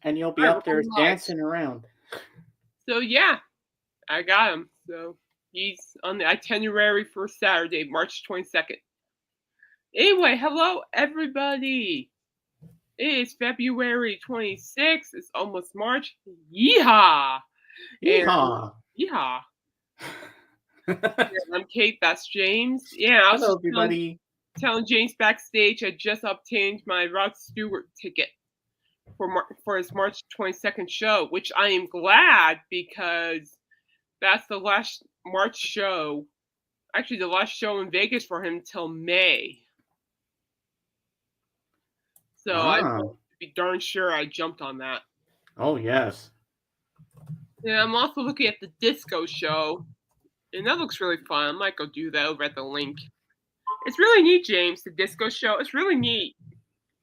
And you'll be All right, up we're there going live. dancing around. So yeah, I got him. So he's on the itinerary for Saturday, March 22nd. Anyway, hello everybody. It is February 26th. It's almost March. Yeehaw! And Yeehaw! yeehaw. Yeah, I'm Kate. That's James. Yeah, I was Hello, just everybody. telling James backstage I just obtained my Rod Stewart ticket for his March 22nd show, which I am glad because that's the last March show. Actually, the last show in Vegas for him till May. So I want to be darn sure I jumped on that. Oh, yes. And I'm also looking at the disco show, and that looks really fun. I might go do that over at the link. It's really neat, James, the disco show. It's really neat.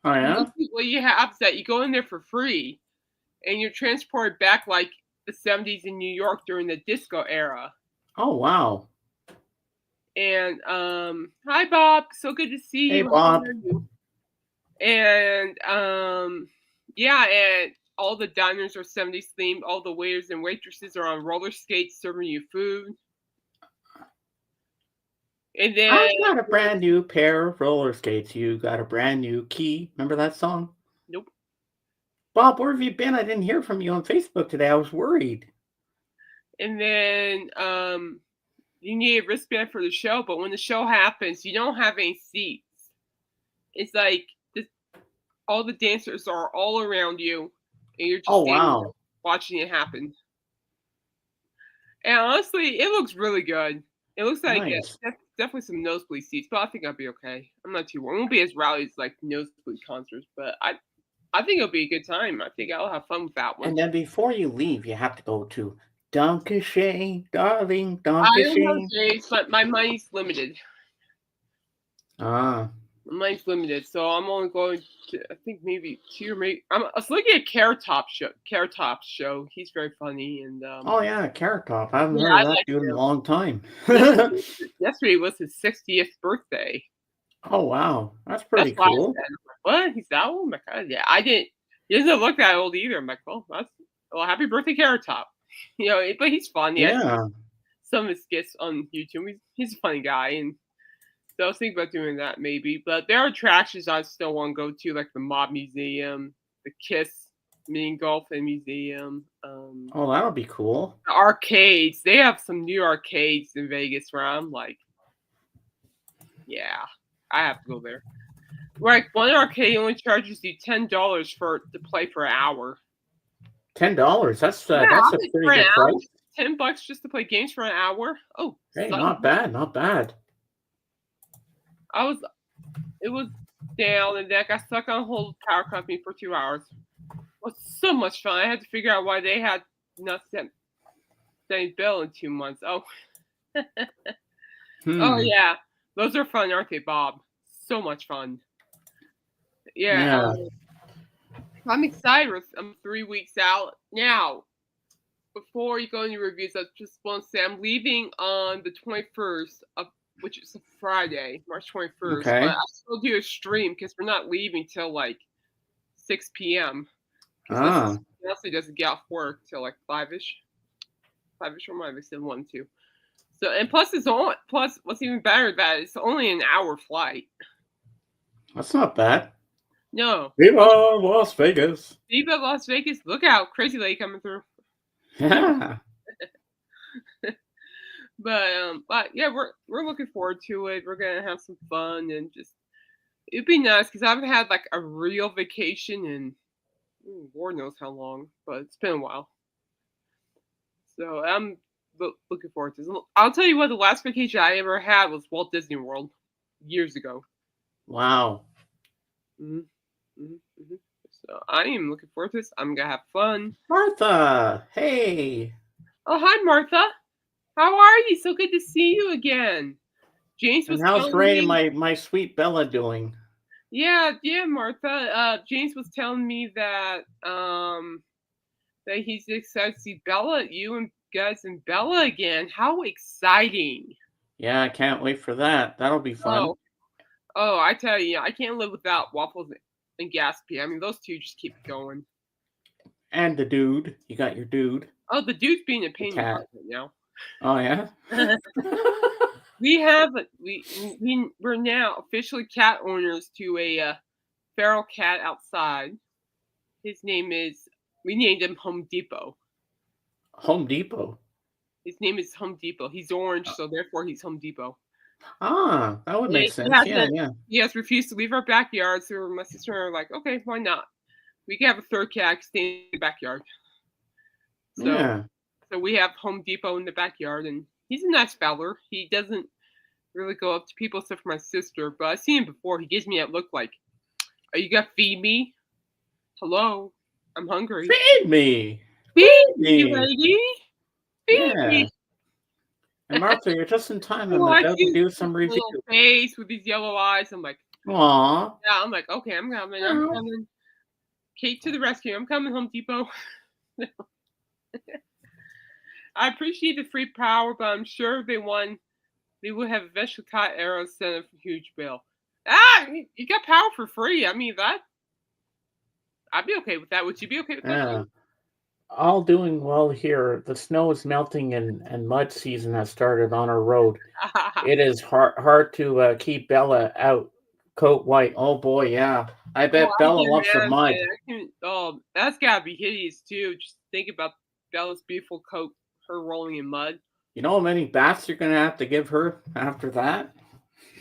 Oh, yeah? What you have is that you go in there for free, and you're transported back like the 70s in New York during the disco era. Oh, wow. And hi Bob, so good to see you. Hey, Bob. How are you? And yeah, and all the diners are 70s themed. All the waiters and waitresses are on roller skates serving you food. And then I got a brand new pair of roller skates. You got a brand new key. Remember that song? Nope. Bob, where have you been? I didn't hear from you on Facebook today. I was worried. And then you need a wristband for the show, but when the show happens, you don't have any seats. It's like all the dancers are all around you, and you're just standing there watching it happen. And honestly, it looks really good. It looks like definitely some nosebleed seats, but I think I'll be okay. I'm not too worried. It won't be as rowdy as like nosebleed concerts, but I think it'll be a good time. I think I'll have fun with that one. And then before you leave, you have to go to Dankeschön, darling, Dankeschön. I don't know, James, but my money's limited. My money's limited, so I'm only going to, I think maybe 2 or maybe. I was looking at Carrot Top's show. He's very funny and. Oh yeah, Carrot Top. I haven't heard of that dude in a long time. Yesterday was his 60th birthday. Oh wow, that's pretty cool. What? He's that old? My God, yeah. He doesn't look that old either. I'm like, well, happy birthday, Carrot Top. But he's fun. Yeah. Some of his skits on YouTube. He's a funny guy, and so I was thinking about doing that maybe. But there are attractions I still want to go to, like the Mob Museum, the Kiss Mini Golf and Museum. Oh, that'll be cool. The arcades. They have some new arcades in Vegas where I'm like, yeah, I have to go there. Like one arcade only charges you $10 to play for an hour. $10? That's a pretty good price. $10 just to play games for an hour. Oh, hey, not bad, not bad. It was down, and then I got stuck on hold power company for 2 hours. It was so much fun. I had to figure out why they had not sent a bill in 2 months. Oh, oh yeah, those are fun, aren't they, Bob? So much fun. Yeah. I'm excited. I'm 3 weeks out now. Before you go into reviews, I just want to say I'm leaving on the 21st which is a Friday, March 21st. Okay. But I'll still do a stream because we're not leaving till like 6 p.m. Because Leslie doesn't get off work till like 5-ish. 5-ish or might have said 1, 2. So, and plus what's even better that it's only an hour flight. That's not bad. No. Viva Las Vegas. Viva Las Vegas. Look out. Crazy Lady coming through. Yeah. But yeah, we're looking forward to it. We're gonna have some fun and just it'd be nice because I haven't had like a real vacation in Lord knows how long, but it's been a while. So I'm looking forward to this. I'll tell you what, the last vacation I ever had was Walt Disney World years ago. Wow. So I am looking forward to this. I'm gonna have fun. Martha, hey. Oh, hi, Martha. How are you? So good to see you again. James was. And how's Ray and my sweet Bella doing? Yeah, Martha. James was telling me that he's excited to see Bella, you and guys and Bella again. How exciting! Yeah, I can't wait for that. That'll be fun. Oh, I tell you, I can't live without Waffles and Gatsby. I mean, those two just keep going. And the dude. You got your dude, Oh, the dude's being a the pain in the butt cat. right now. Oh yeah. We have we're now officially cat owners to a feral cat outside. His name is we named him Home Depot. Home Depot. His name is Home Depot. He's orange, Uh, so therefore he's Home Depot. that would make He sense. Yeah, hasn't yeah, he has refused to leave our backyard, so my sister and I are like, okay, why not? We can have a third cat stay in the backyard. So yeah. so we have Home Depot in the backyard, and he's a nice feller. He doesn't really go up to people except for my sister, but I've seen him before. He gives me that look like, are you gonna feed me? Hello, I'm hungry. Feed me. Feed Feed me, me. lady. Feed me. Yeah. And Martha, you're just in time. I I'm watch about to his do some review. little face with these yellow eyes. I'm like, Aw. yeah, I'm like, okay, I'm coming, I'm Oh. coming. Kate to the rescue. I'm coming, Home Depot. I appreciate the free power, but I'm sure if they won, they would have eventually caught Arrow sent a huge bill. You got power for free. I mean that I'd be okay with that. Would you be okay with that, Yeah. All doing well here. The snow is melting and mud season has started on our road. James? It is hard to keep Bella out coat white. Oh boy, yeah. I Oh, bet I Bella can loves the mud. imagine. Oh, that's gotta be hideous too. Just think about Bella's beautiful coat, her rolling in mud. You know how many baths you're gonna have to give her after that?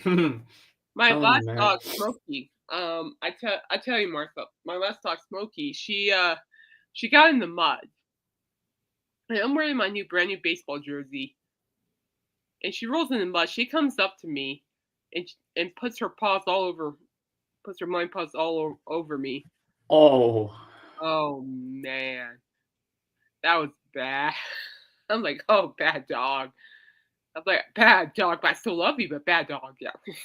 My Telling you, last man. dog, Smokey. I tell you, Martha, my last dog, Smokey. She got in the mud, and I'm wearing my brand new baseball jersey, and she rolls in the mud. She comes up to me, and puts her paws all over, puts her mine paws all over me. Oh, Oh man, that was bad. I'm like, oh, bad dog. I'm like, bad dog, but I still love you, but bad dog, yeah. It's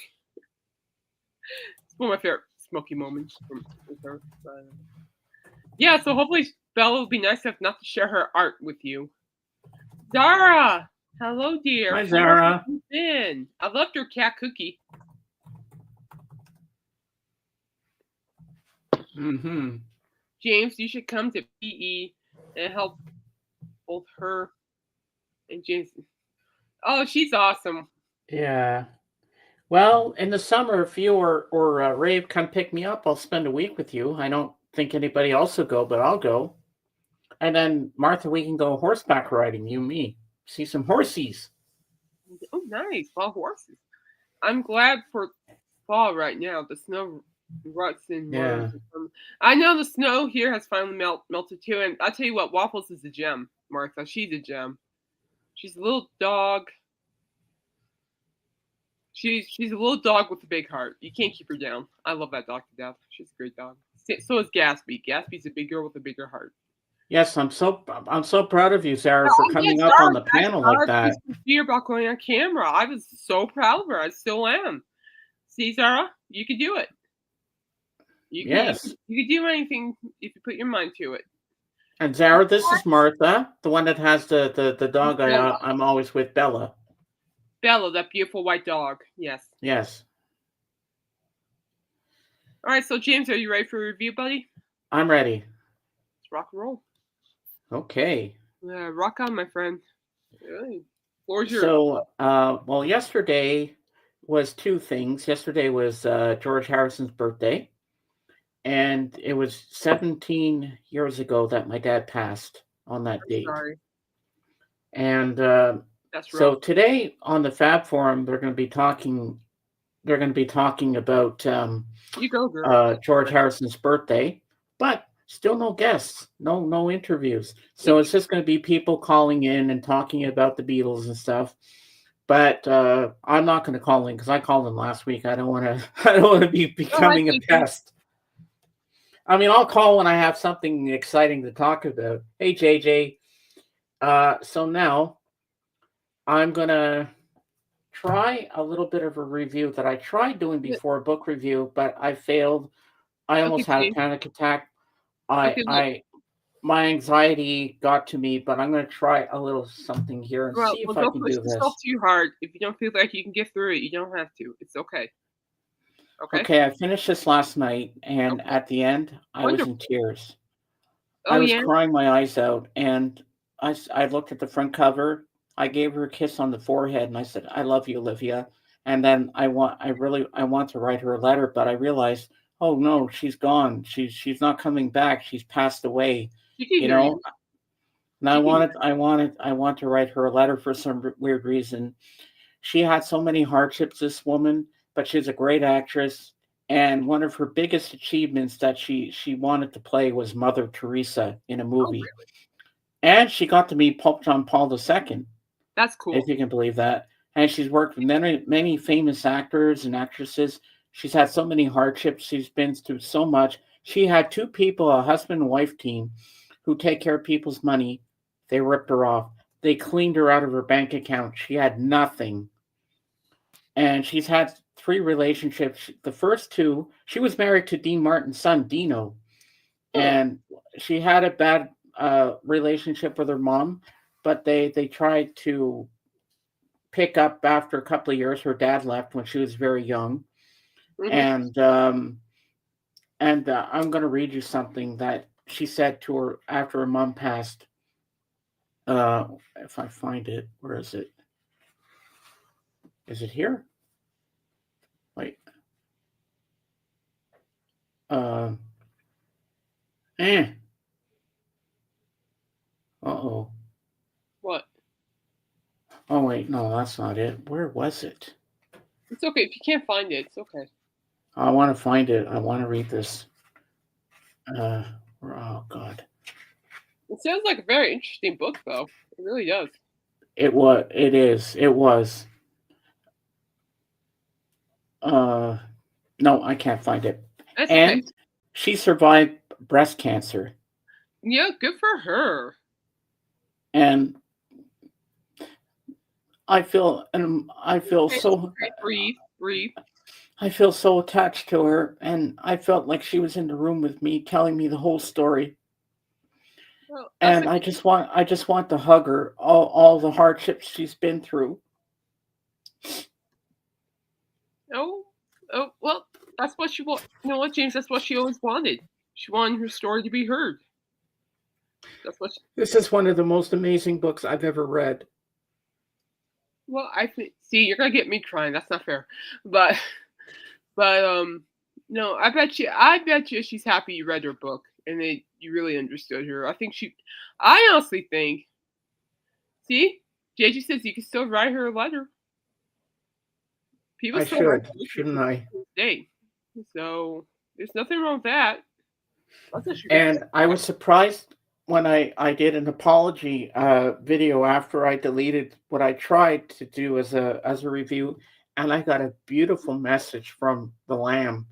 one of my favorite Smokey moments with her. But, yeah, so hopefully Bella will be nice enough not to share her art with you. Zara! Hello, dear. hi How have Zara. you been? I loved your cat cookie. Mm-hmm. James, you should come to PE and help both her and James. Oh, she's awesome. Yeah. Well, in the summer, if you or Rave come pick me up, I'll spend a week with you. I don't think anybody else will go, but I'll go. And then Martha, we can go horseback riding. You, and me, see some horsies. Oh, nice. Fall horses. I'm glad for fall right now. The snow ruts and Yeah. runs. I know the snow here has finally melted too. And I tell you what, Waffles is a gem, Martha. She's a gem. She's a little dog. She's a little dog with a big heart. You can't keep her down. I love that dog to death. She's a great dog. So is Gatsby. Gatsby's a big girl with a bigger heart. Yes, I'm so proud of you, Sarah, for Oh yeah, coming up on Zara. the panel like She's that. sincere about going on camera. I was so proud of her. I still am. See, Zara, you can do it. Yes. You can do anything if you put your mind to it. And Zara, this is Martha, the one that has the dog. Bella, I'm always with Bella. Bella, that beautiful white dog. Yes. Yes, All right. So James, are you ready for a review, buddy? I'm ready. Let's rock and roll. Okay. Rock on, my friend. Hey, floor's yours. So, well, yesterday was two things. Yesterday was George Harrison's birthday, and it was 17 years ago that my dad passed on that date. Sorry. And That's so rough. today on the Fab Forum, they're going to be talking. They're going to be talking about You go, girl. George Harrison's birthday, but still no guests, no interviews. So it's just going to be people calling in and talking about the Beatles and stuff. But I'm not going to call in because I called in last week. I don't want to. I don't want to be becoming a pest. I mean, I'll call when I have something exciting to talk about. Hey, JJ. So now I'm gonna try a little bit of a review that I tried doing before, a book review, but I failed. I almost had a panic attack. My anxiety got to me, but I'm going to try a little something here and see if I can do this. Don't push yourself too hard. If you don't feel like you can get through it, you don't have to. It's okay. Okay. Okay, I finished this last night, and at the end, I was in tears. Oh I was yeah. crying my eyes out, and I looked at the front cover. I gave her a kiss on the forehead, and I said, "I love you, Olivia." And then I want to write her a letter, but I realized, oh no, she's gone. She's not coming back. She's passed away. She can You hear you. know, and She can. I want to write her a letter for some weird reason. She had so many hardships, this woman, but she's a great actress. And one of her biggest achievements that she wanted to play was Mother Teresa in a Oh, movie. really? And she got to meet Pope John Paul II, That's if cool. you can believe that. And she's worked with many famous actors and actresses. She's had so many hardships. She's been through so much. She had two people, a husband and wife team, who take care of people's money. They ripped her off. They cleaned her out of her bank account. She had nothing. And she's had three relationships. The first two, she was married to Dean Martin's son, Dino, Huh. and she had a bad relationship with her mom, but they tried to pick up after a couple of years. Her dad left when she was very young, Hmm. and I'm going to read you something that she said to her after her mom passed. Uh, if I find it, where is it? Is it here? Wait. Uh, eh. Uh-oh. What? Oh wait, no, that's not it. Where was it? It's okay if you can't find it. It's okay. I want to find it. I want to read this. Uh, oh God, It sounds like a very interesting book, though. It really does. it was. It is. It was. Uh, no, I can't find it. That's okay. And she survived breast cancer, Yeah, good for her. and I feel Okay, it's so okay. Breathe, breathe. I feel so attached to her, and I felt like she was in the room with me, telling me the whole story. Well, that's And a I just want to hug her. All the hardships she's been through. oh, oh. Well, that's what she want. You know what, James? That's what she always wanted. She wanted her story to be heard. That's what. This is one of the most amazing books I've ever read. Well, I think. See, you're gonna get me crying. That's not fair. But, but no. I bet you. I bet you she's happy you read her book and that you really understood her. I think she. I honestly think. See, JG says you can still write her a letter. People I still write should, letters shouldn't I? to this day. So there's nothing wrong with that. That's what she could. And I was surprised when I did an apology video after I deleted what I tried to do as a review, and I got a beautiful message from the Lamb.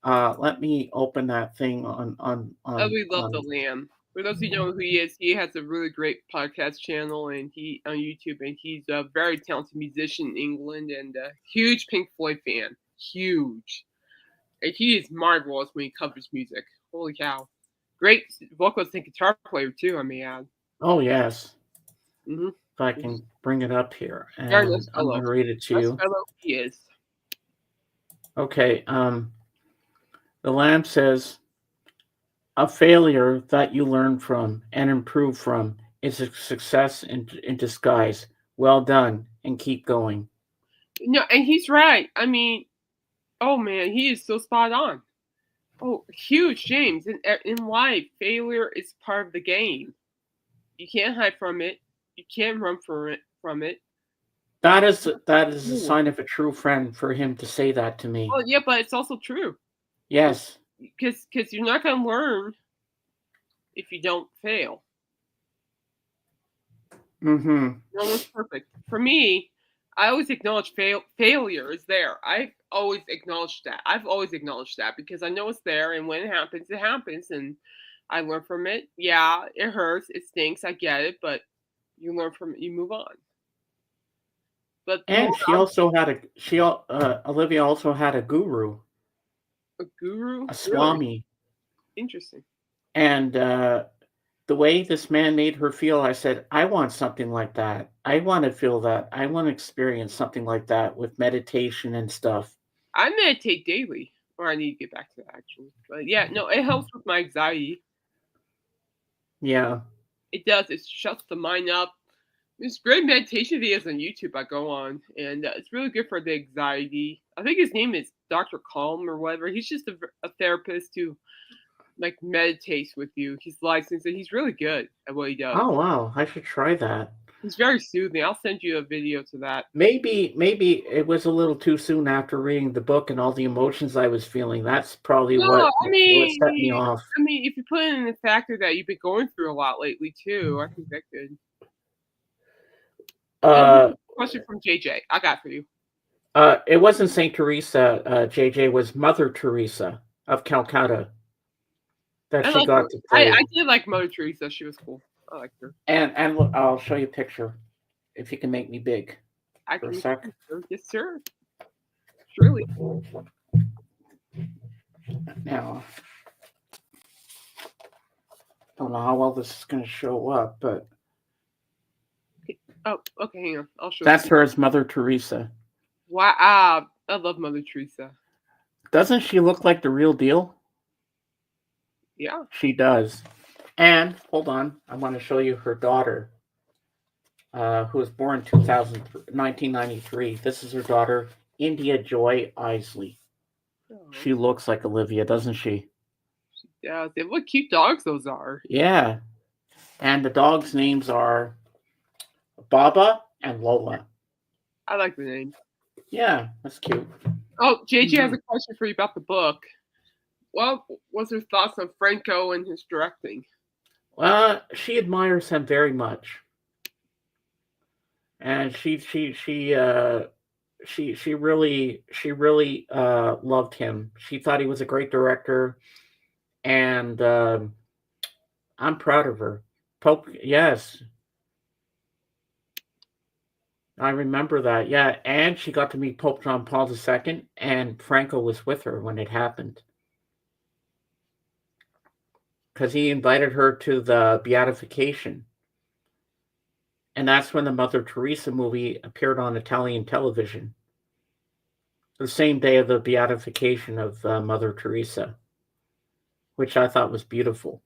Let me open that thing Oh, we love the on. Lamb. For those who know who he is, he has a really great podcast channel and he on YouTube, and he's a very talented musician in England and a huge Pink Floyd fan. Huge. And he is marvelous when he covers music. Holy cow. Great vocalist and guitar player too, I may add. Oh yes, Mm-hmm. if I can bring it up here, Very nice and I'm fellow. going to read it to Nice you. fellow he is. Okay. The Lamb says, a failure that you learn from and improve from is a success in disguise. Well done, and keep going. No, and he's right. I mean, oh man, he is so spot on. Oh, huge, James. In life, failure is part of the game. You can't hide from it. You can't run from it. That is a Ooh. sign of a true friend for him to say that to me. Well, yeah, but it's also true Yes. because you're not going to learn if you don't fail. Mm-hmm. No one's perfect. For me, I always acknowledge failure is there. I've always acknowledged that. I've always acknowledged that because I know it's there, and when it happens, and I learn from it. Yeah, it hurts, it stinks. I get it, but you learn from it. You move on. But the And more she also had Olivia also had a guru, a guru, a really swami, interesting. and the way this man made her feel, I said, I want something like that. I want to feel that. I want to experience something like that with meditation and stuff. I meditate daily, or I need to get back to that actually. But yeah, no, it helps with my anxiety. Yeah. It does. It shuts the mind up. There's great meditation videos on YouTube I go on, and it's really good for the anxiety. I think his name is Dr. Calm or whatever. He's just a therapist who like meditates with you. He's licensed and he's really good at what he does. Oh wow, I should try that. He's very soothing. I'll send you a video to that. Maybe it was a little too soon after reading the book and all the emotions I was feeling. That's probably No, what set me off. I mean, if you put in the factor that you've been going through a lot lately too, I think that could. Question from JJ. I got for you. It wasn't Saint Teresa. JJ was Mother Teresa of Calcutta. That she got to pray. I did like Mother Teresa. She was cool. I liked her. And look, I'll show you a picture if you can make me big. I for can. a sec. Yes, sir. Surely. Now, don't know how well this is going to show up, but oh, okay, hang on. I'll show. That's her as Mother Teresa. Wow, I love Mother Teresa. Doesn't she look like the real deal? Yeah, she does. And hold on, I want to show you her daughter, who was born in 1993. This is her daughter, India Joy Isley. Oh. She looks like Olivia, doesn't she? She does. What cute dogs those are. Yeah. And the dogs' names are Baba and Lola. I like the name. Yeah, that's cute. Oh, JJ has a question for you about the book. What was her thoughts on Franco and his directing? She admires him very much, and she really loved him. She thought he was a great director, and I'm proud of her. Pope, yes, I remember that. Yeah, and she got to meet Pope John Paul II, and Franco was with her when it happened. Because he invited her to the beatification. And that's when the Mother Teresa movie appeared on Italian television. The same day of the beatification of Mother Teresa, which I thought was beautiful.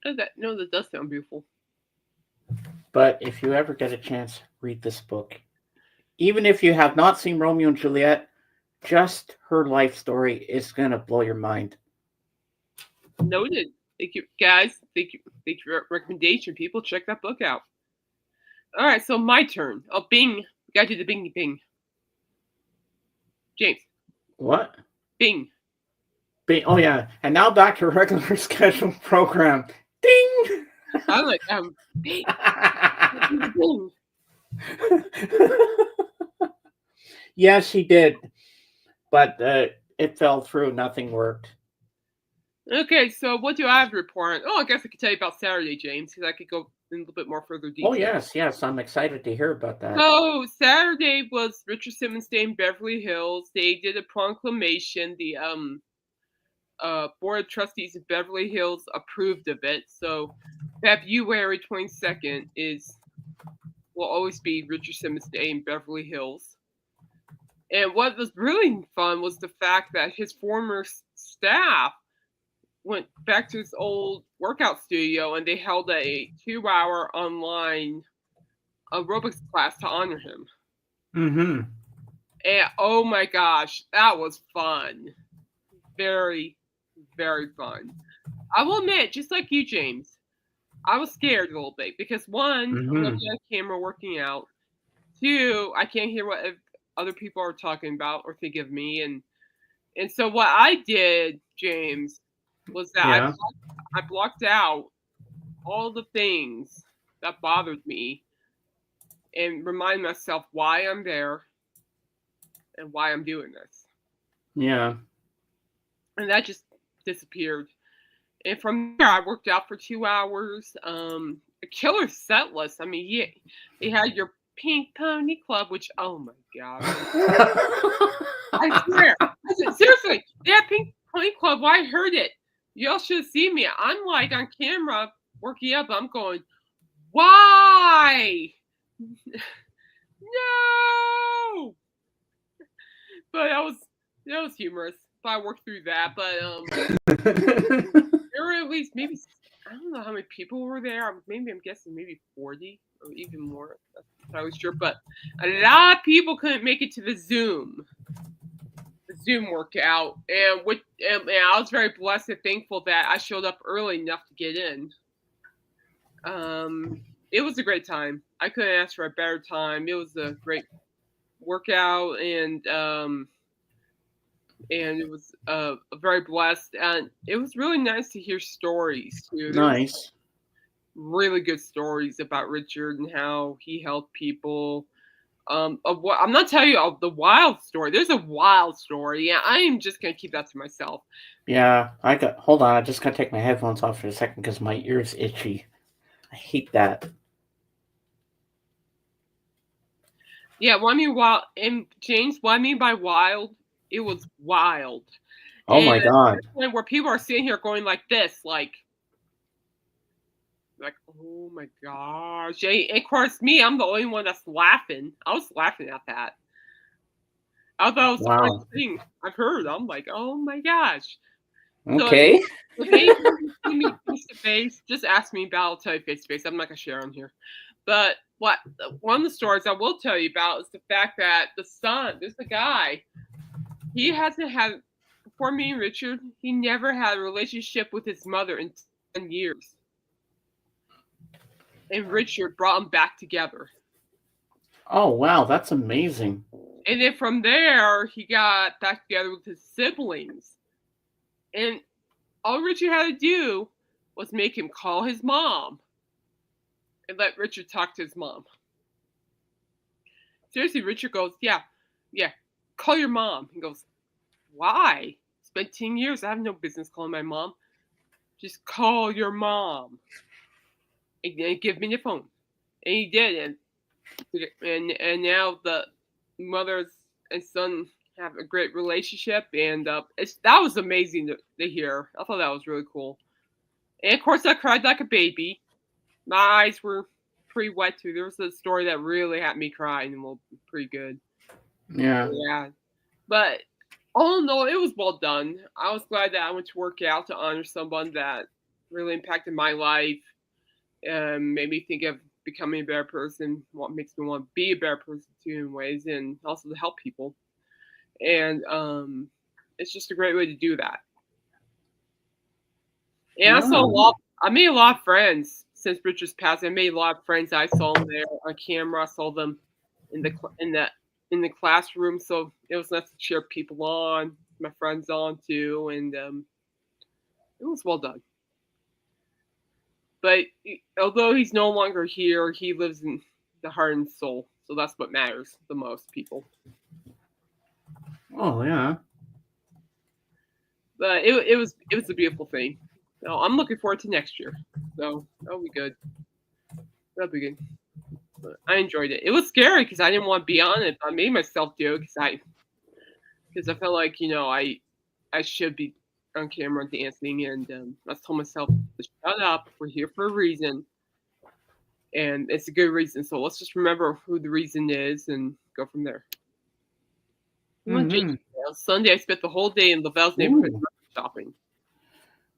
That does sound beautiful. But if you ever get a chance, read this book. Even if you have not seen Romeo and Juliet, just her life story is going to blow your mind. Noted. Thank you, guys. Thank you for your recommendation. People, check that book out. All right, so my turn. Oh, Bing. We gotta do the Bing Bing. James. What? Bing. Bing. Oh yeah. And now back to regular scheduled program. Ding. I like Bing. Bing. Yeah, she did, but it fell through. Nothing worked. Okay, so what do I have to report? Oh, I guess I could tell you about Saturday, James, because I could go in a little bit more further detail. Oh, yes. I'm excited to hear about that. So, Saturday was Richard Simmons Day in Beverly Hills. They did a proclamation. The Board of Trustees of Beverly Hills approved of it. So, February 22nd will always be Richard Simmons Day in Beverly Hills. And what was really fun was the fact that his former staff went back to his old workout studio and they held a 2-hour online aerobics class to honor him. Mm-hmm. And oh my gosh, that was fun. Very, very fun. I will admit, just like you, James, I was scared a little bit because one, I'm looking at a camera working out. 2, I can't hear what other people are talking about or think of me. And so what I did, James, was that I blocked out all the things that bothered me and remind myself why I'm there and why I'm doing this. Yeah. And that just disappeared. And from there, I worked out for 2 hours. A killer set list. I mean, you had your Pink Pony Club, which, oh my God. I swear. Seriously, they had Pink Pony Club. Well, I heard it. Y'all should see me. I'm like on camera working up. I'm going, why? No. But that was humorous. But I worked through that. But there it at least maybe, I don't know how many people were there. Maybe I'm guessing maybe 40 or even more. That's not really sure, but a lot of people couldn't make it to the Zoom workout, and I was very blessed and thankful that I showed up early enough to get in. It was a great time. I couldn't ask for a better time. It was a great workout, and it was very blessed, and it was really nice to hear stories too. There was Nice. really good stories about Richard and how he helped people. Of what I'm not telling you of the wild story. There's a wild story. Yeah, I am just gonna keep that to myself. Yeah, hold on. I just gotta take my headphones off for a second because my ear's itchy. I hate that. Yeah, what I mean wild, and James, what I mean by wild, it was wild. Oh my And God. where people are sitting here going like this, like, oh my gosh. And of course, me, I'm the only one that's laughing. I was laughing at that. I thought it was the Wow. funniest thing I've heard. I'm like, oh my gosh. Okay. So if anybody see me face to face, just ask me about it. I'll tell you face to face. I'm not gonna share on here. But one of the stories I will tell you about is the fact that there's a guy, he hasn't had, before me and Richard, he never had a relationship with his mother in 10 years. And Richard brought them back together. Oh wow, that's amazing. And then from there, he got back together with his siblings. And all Richard had to do was make him call his mom and let Richard talk to his mom. Seriously, Richard goes, yeah, call your mom. He goes, why? It's been 10 years. I have no business calling my mom. Just call your mom and give me the phone. And he did. And now the mothers and son have a great relationship. And that was amazing to hear. I thought that was really cool. And of course, I cried like a baby. My eyes were pretty wet too. There was a story that really had me crying, and pretty good. Yeah. Yeah. But all in all, it was well done. I was glad that I went to work out to honor someone that really impacted my life and made me think of becoming a better person, what makes me want to be a better person too in ways, and also to help people. And it's just a great way to do that. And I made a lot of friends since Richard's passing. I made a lot of friends. I saw them there on camera. I saw them in the classroom. So it was nice to cheer people on, my friends on too, and it was well done. But although he's no longer here, he lives in the heart and soul. So that's what matters the most, people. Oh yeah. But it was a beautiful thing. So I'm looking forward to next year. So that'll be good. That'll be good. But I enjoyed it. It was scary because I didn't want to be on it. But I made myself do it because I felt like I should be on camera dancing, and I told myself to shut up. We're here for a reason, and it's a good reason. So let's just remember who the reason is and go from there. Mm-hmm. Sunday, I spent the whole day in Lavelle's neighborhood shopping.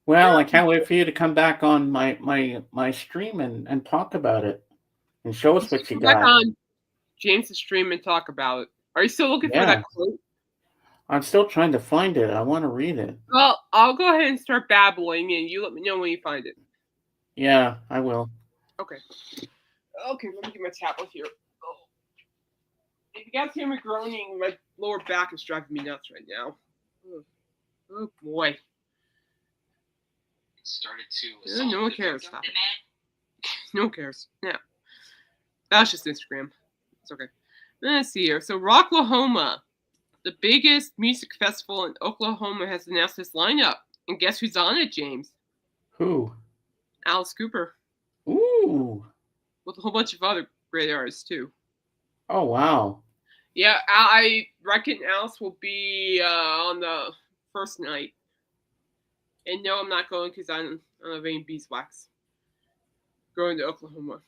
Well, I can't wait for you to come back on my stream and talk about it and show us what you Come back got. on James's stream and talk about it. Are you still looking for that quote? I'm still trying to find it. I want to read it. Well, I'll go ahead and start babbling, and you let me know when you find it. Yeah, I will. Okay. Okay, let me get my tablet here. Oh. If you guys hear me groaning, my lower back is driving me nuts right now. Oh boy. It started to No one cares. Stop it. No one cares. Yeah. That's just Instagram. It's okay. Let's see here. So Rocklahoma, the biggest music festival in Oklahoma, has announced its lineup. And guess who's on it, James? Who? Alice Cooper. Ooh. With a whole bunch of other great artists, too. Oh, wow. Yeah, I reckon Alice will be on the first night. And no, I'm not going because I don't have any beeswax. Going to Oklahoma.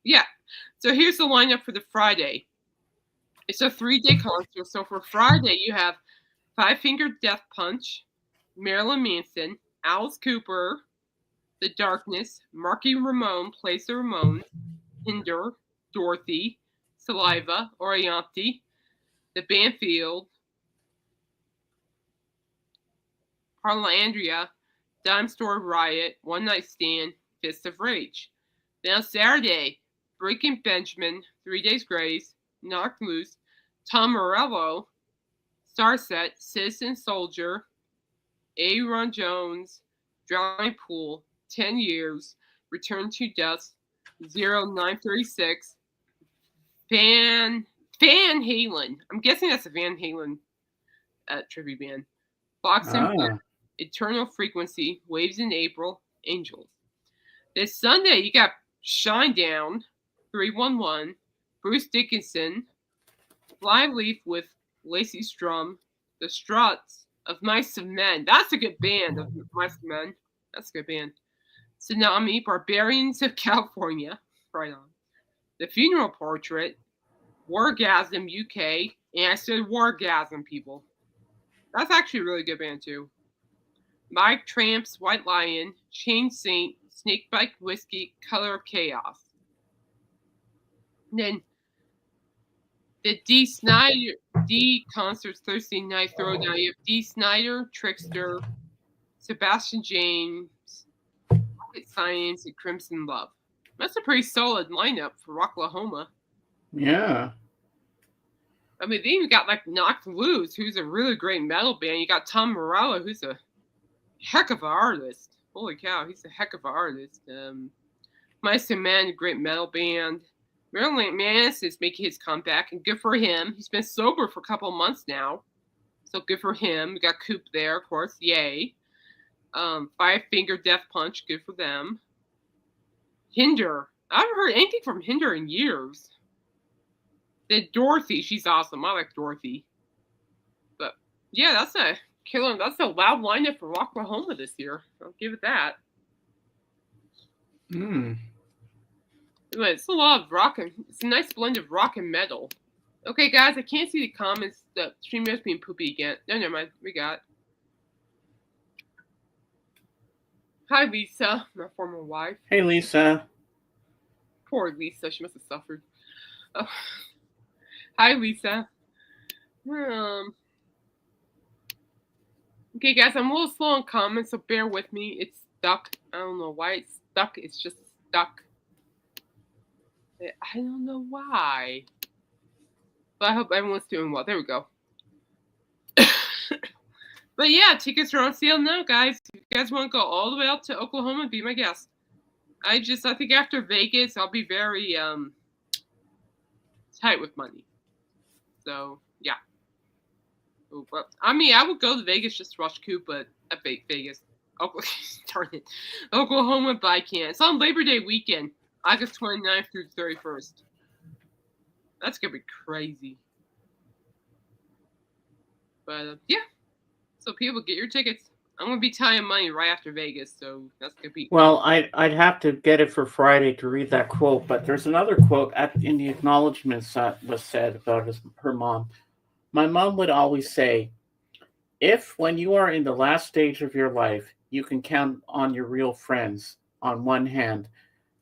Yeah. So here's the lineup for the Friday. It's a 3-day concert. So for Friday, you have Five Finger Death Punch, Marilyn Manson, Alice Cooper, The Darkness, Marky Ramone plays the Ramones, Hinder, Dorothy, Saliva, Orianti, The Banfield, Parlandria, Dime Store Riot, One Night Stand, Fist of Rage. Now Saturday, Breaking Benjamin, 3 Days Grace, Knocked Loose, Tom Morello, Starset, Citizen Soldier, Aaron Jones, Drowning Pool, 10 Years, Return to Dust, 0936, Van Halen. I'm guessing that's a Van Halen tribute band. Fox and Bear, Eternal Frequency, Waves in April, Angels. This Sunday, you got Shinedown, 311, Bruce Dickinson, Flyleaf with Lacey Strum, The Struts of Mice of Men. That's a good band, of Mice of Men. That's a good band. Tsunami, Barbarians of California, right on. The Funeral Portrait, Wargasm UK, and I said Wargasm, people. That's actually a really good band, too. Mike Tramps, White Lion, Shane Saint, Snakebite Whiskey, Color of Chaos. And then the D concerts Thursday night throwdown. You have D Snyder, Trickster, Sebastian James, Rocket Science, and Crimson Love. That's a pretty solid lineup for Rocklahoma. Yeah. I mean, they even got like Knocked Loose, who's a really great metal band. You got Tom Morello, who's a heck of an artist. Holy cow, he's a heck of an artist. Mice and Men, a great metal band. Marilyn Manson is making his comeback, and good for him. He's been sober for a couple of months now, so good for him. We got Coop there, of course, yay. Five Finger Death Punch, good for them. Hinder, I haven't heard anything from Hinder in years. Then Dorothy, she's awesome. I like Dorothy. But yeah, that's a killer. That's a loud lineup for Rocklahoma this year. I'll give it that. Anyway, it's a lot of rock and it's a nice blend of rock and metal. Okay, guys, I can't see the comments. The stream is being poopy again. No, never mind. We got. Hi, Lisa, my former wife. Hey, Lisa. Poor Lisa. She must have suffered. Oh. Hi, Lisa. Okay, guys, I'm a little slow on comments, so bear with me. It's stuck. I don't know why it's stuck. It's just stuck. I don't know why. But I hope everyone's doing well. There we go. But yeah, tickets are on sale now, guys. If you guys want to go all the way out to Oklahoma, be my guest. I think after Vegas, I'll be very tight with money. So, yeah. I mean, I would go to Vegas just to watch Coop, but at Vegas. Darn it. Oklahoma, but I can't. It's on Labor Day weekend, August 29th through 31st. That's going to be crazy. But, yeah. So, people, get your tickets. I'm going to be tying money right after Vegas, so that's going to be... Well, I'd have to get it for Friday to read that quote, but there's another quote in the acknowledgments that was said about her mom. My mom would always say, if when you are in the last stage of your life, you can count on your real friends on one hand,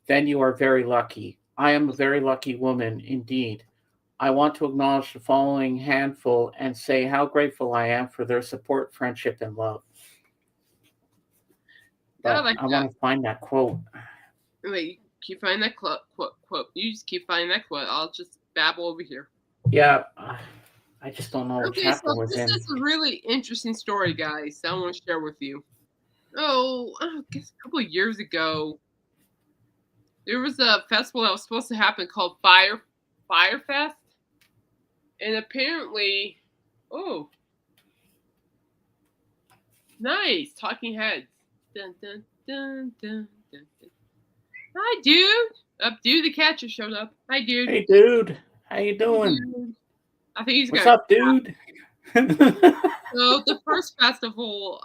then you are very lucky. I am a very lucky woman indeed. I want to acknowledge the following handful and say how grateful I am for their support, friendship, and love. But I want to find that quote. Wait, keep finding that quote. You just keep finding that quote. I'll just babble over here. Yeah, I just don't know what chapter was in. This is a really interesting story, guys, that I want to share with you. I guess a couple of years ago, there was a festival that was supposed to happen called FYRE Fest. And apparently, nice, Talking Heads. Dun, dun, dun, dun, dun, dun. Hi, dude. Dude the Catcher showed up. Hi, dude. Hey, dude. How you doing? Dude. I think he's What's up, dude? So the first festival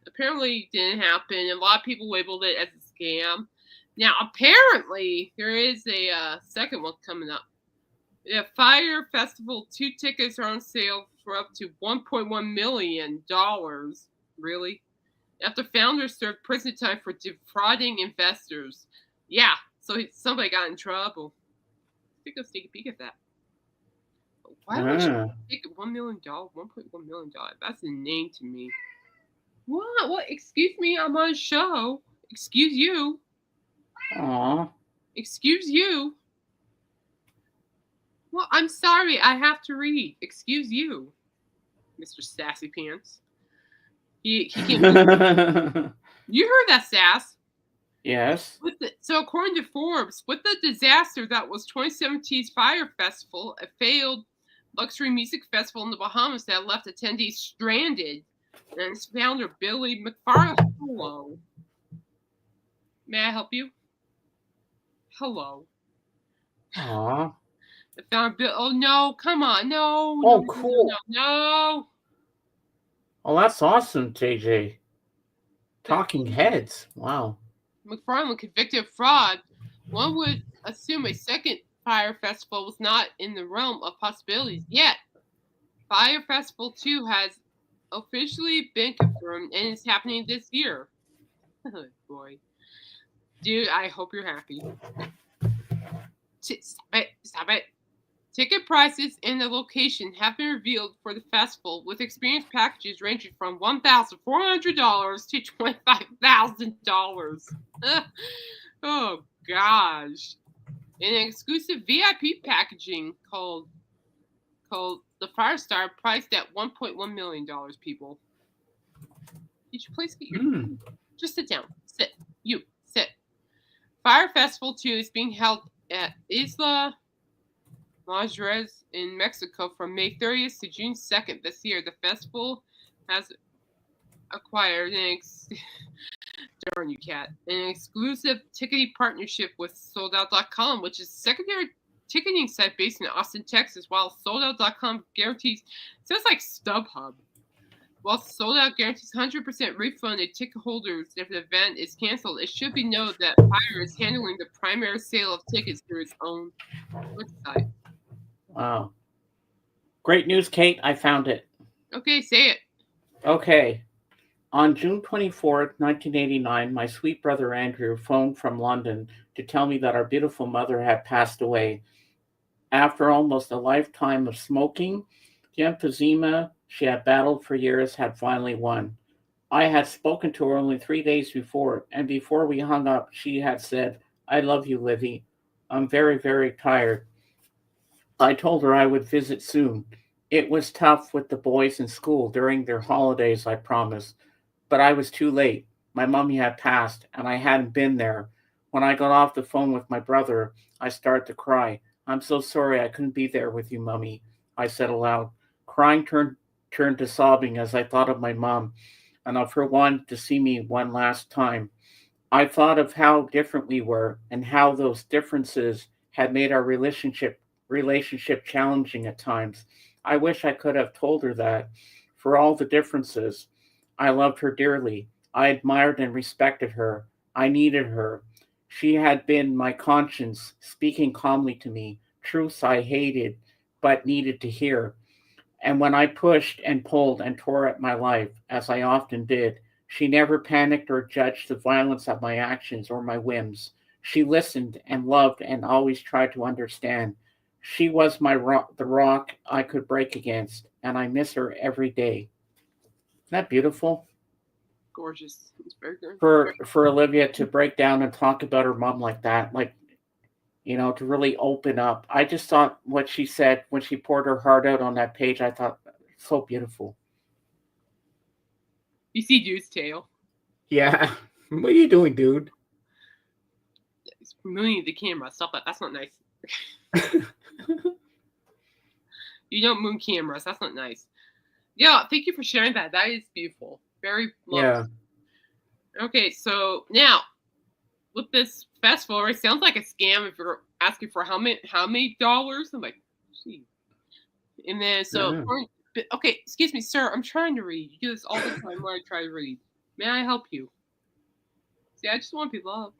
apparently didn't happen. A lot of people labeled it as a scam. Now, apparently, there is a second one coming up. The FYRE Festival 2 tickets are on sale for up to $1.1 million. Really? after founder served prison time for defrauding investors. Yeah, so somebody got in trouble. Let's take a peek at that. Why would you take $1 million, $1.1 million? That's a name to me. What? What? Excuse me, I'm on a show. Excuse you. Aw. Excuse you. Well, I'm sorry, I have to read. Excuse you, Mr. Sassy Pants. He came. You heard that, Sass? Yes. So according to Forbes, with the disaster that was 2017's FYRE Festival, a failed luxury music festival in the Bahamas that left attendees stranded, and its founder, Billy McFarland. Hello. May I help you? Hello. Aw. The founder, Bill. Oh, no. Come on. No. Oh, no, cool. No. Oh, that's awesome, JJ. Talking Heads. Wow. McFarland convicted of fraud. One would assume a second FYRE Festival was not in the realm of possibilities. Yet, FYRE Festival 2 has officially been confirmed and is happening this year. Oh, boy. Dude, I hope you're happy. Stop it. Ticket prices and the location have been revealed for the festival, with experience packages ranging from $1,400 to $25,000. Oh, gosh. An exclusive VIP packaging called the Firestar, priced at $1.1 million, people. Did you please get your... Just sit down. Sit. You. Sit. FYRE Festival 2 is being held at Isla Mujeres in Mexico from May 30th to June 2nd this year. The festival has acquired an exclusive ticketing partnership with SoldOut.com, which is a secondary ticketing site based in Austin, Texas, while SoldOut.com guarantees, sounds like StubHub. While SoldOut guarantees 100% refund to ticket holders if the event is canceled, it should be noted that FYRE is handling the primary sale of tickets through its own website. Wow. Great news, Kate. I found it. Okay, say it. Okay. On June 24th, 1989, my sweet brother Andrew phoned from London to tell me that our beautiful mother had passed away. After almost a lifetime of smoking, the emphysema she had battled for years had finally won. I had spoken to her only 3 days before, and before we hung up, she had said, "I love you, Livy. I'm very, very tired." I told her I would visit soon. It was tough with the boys in school during their holidays, I promised. But I was too late. My mummy had passed, and I hadn't been there. When I got off the phone with my brother, I started to cry. "I'm so sorry I couldn't be there with you, Mummy," I said aloud. Crying turned to sobbing as I thought of my mom and of her wanting to see me one last time. I thought of how different we were and how those differences had made our relationship challenging at times. I wish I could have told her that. For all the differences, I loved her dearly. I admired and respected her. I needed her. She had been my conscience, speaking calmly to me, truths I hated but needed to hear. And when I pushed and pulled and tore at my life, as I often did, she never panicked or judged the violence of my actions or my whims. She listened and loved and always tried to understand. She was the rock I could break against, and I miss her every day. Isn't that beautiful? Gorgeous. It's very good. For Olivia to break down and talk about her mom like that, like, to really open up. I just thought what she said when she poured her heart out on that page, I thought, so beautiful. You see dude's tail? Yeah. What are you doing, dude? He's mooning the camera. Stop that. That's not nice. You don't moon cameras. That's not nice. Yeah, thank you for sharing that. That is beautiful. Very lovely. Yeah. Okay, so now with this festival, it sounds like a scam if you're asking for how many dollars. I'm like, gee. And then okay, excuse me, sir. I'm trying to read. You do this all the time when I try to read. May I help you? See, I just want to be loved.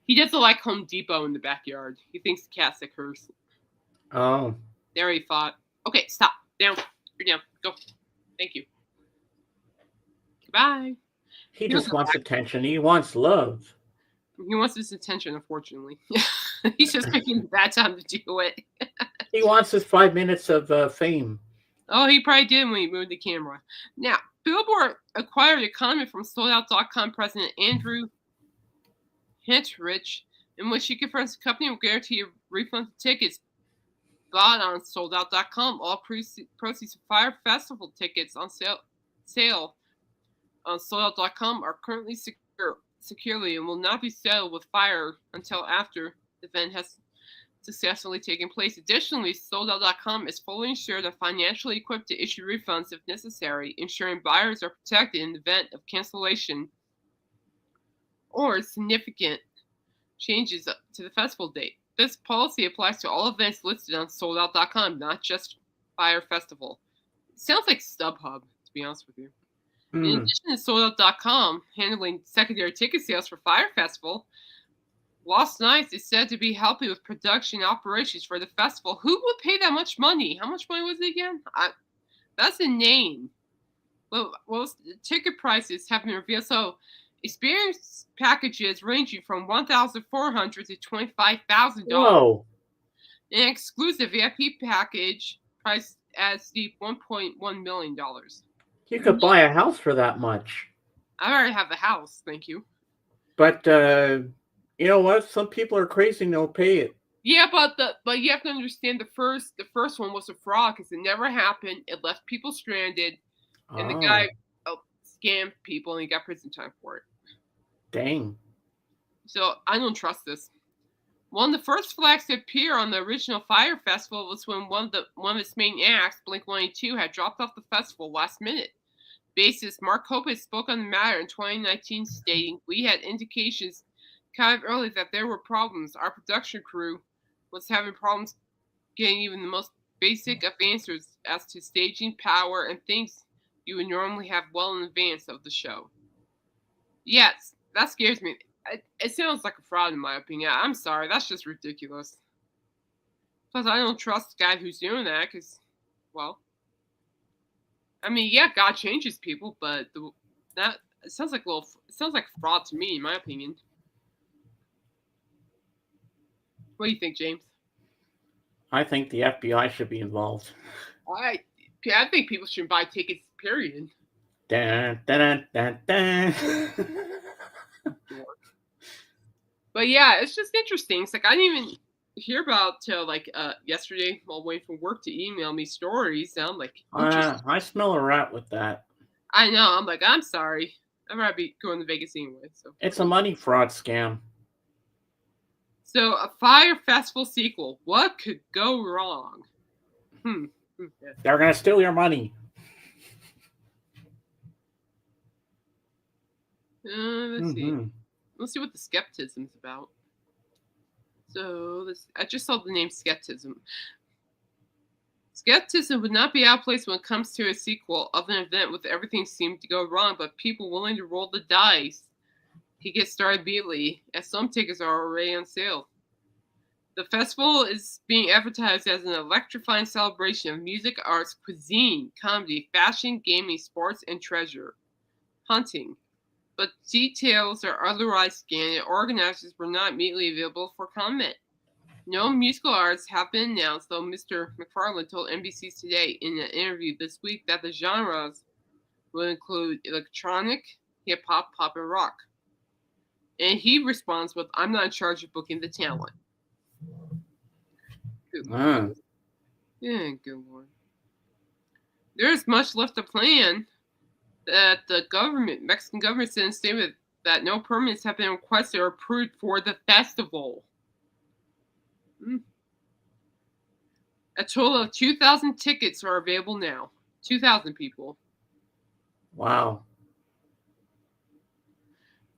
He doesn't like Home Depot in the backyard. He thinks the cat's a curse. Oh. There he thought. Okay, stop. Down. You're down. Go. Thank you. Bye. He just wants attention. He wants love. He wants his attention, unfortunately. He's just picking a bad time to do it. He wants his 5 minutes of fame. Oh, he probably did when he moved the camera. Now, Billboard acquired a comment from SoldOut.com president Andrew Hentrich, in which he confirms the company will guarantee a refund of tickets bought on SoldOut.com. All proceeds of FYRE Festival tickets on sale on SoldOut.com are currently securely and will not be settled with FYRE until after the event has successfully taken place. Additionally, SoldOut.com is fully insured and financially equipped to issue refunds if necessary, ensuring buyers are protected in the event of cancellation or significant changes to the festival date. This policy applies to all events listed on SoldOut.com, not just FYRE Festival. It sounds like StubHub, to be honest with you. In addition to SoldOut.com handling secondary ticket sales for FYRE Festival, Lost Nights is said to be helping with production operations for the festival. Who would pay that much money? How much money was it again? That's inane. Well, the ticket prices have been revealed. So, experience packages ranging from $1,400 to $25,000. Whoa! An exclusive VIP package priced at steep $1.1 million. You could buy a house for that much. I already have a house, thank you. But you know what? Some people are crazy and they'll pay it. Yeah, but you have to understand the first one was a fraud because it never happened. It left people stranded, and the guy scammed people and he got prison time for it. Dang. So I don't trust this. One of the first flags to appear on the original FYRE Festival was when one of its main acts, Blink-182, had dropped off the festival last minute. Bassist Mark Hoppus spoke on the matter in 2019, stating, "We had indications kind of early that there were problems. Our production crew was having problems getting even the most basic of answers as to staging, power, and things you would normally have well in advance of the show." Yes, that scares me. It sounds like a fraud in my opinion. I'm sorry, that's just ridiculous. Plus, I don't trust the guy who's doing that because, well, I mean, yeah, God changes people, but it sounds like fraud to me, in my opinion. What do you think, James? I think the FBI should be involved. I think people shouldn't buy tickets, period. Dun, dun, dun, dun, dun. But yeah, it's just interesting. It's like I didn't even hear about till like yesterday while waiting for work to email me stories. And I'm like, I smell a rat with that. I know. I'm like, I'm sorry. I'd rather be going to Vegas anyway. So it's a money fraud scam. So a FYRE Festival sequel. What could go wrong? They're gonna steal your money. Let's see. Let's see what the skepticism's about. So I just saw the name skepticism. Skepticism would not be out of place when it comes to a sequel of an event with everything seemed to go wrong, but people willing to roll the dice can get started immediately, as some tickets are already on sale. The festival is being advertised as an electrifying celebration of music, arts, cuisine, comedy, fashion, gaming, sports, and treasure hunting. But details are otherwise scanned, and organizers were not immediately available for comment. No musical artists have been announced, though Mr. McFarlane told NBC Today in an interview this week that the genres will include electronic, hip-hop, pop, and rock. And he responds with, "I'm not in charge of booking the talent." Good Lord. Yeah, good Lord. There is much left to plan. That the Mexican government said in a statement that no permits have been requested or approved for the festival. A total of 2,000 tickets are available now. 2,000 people. Wow.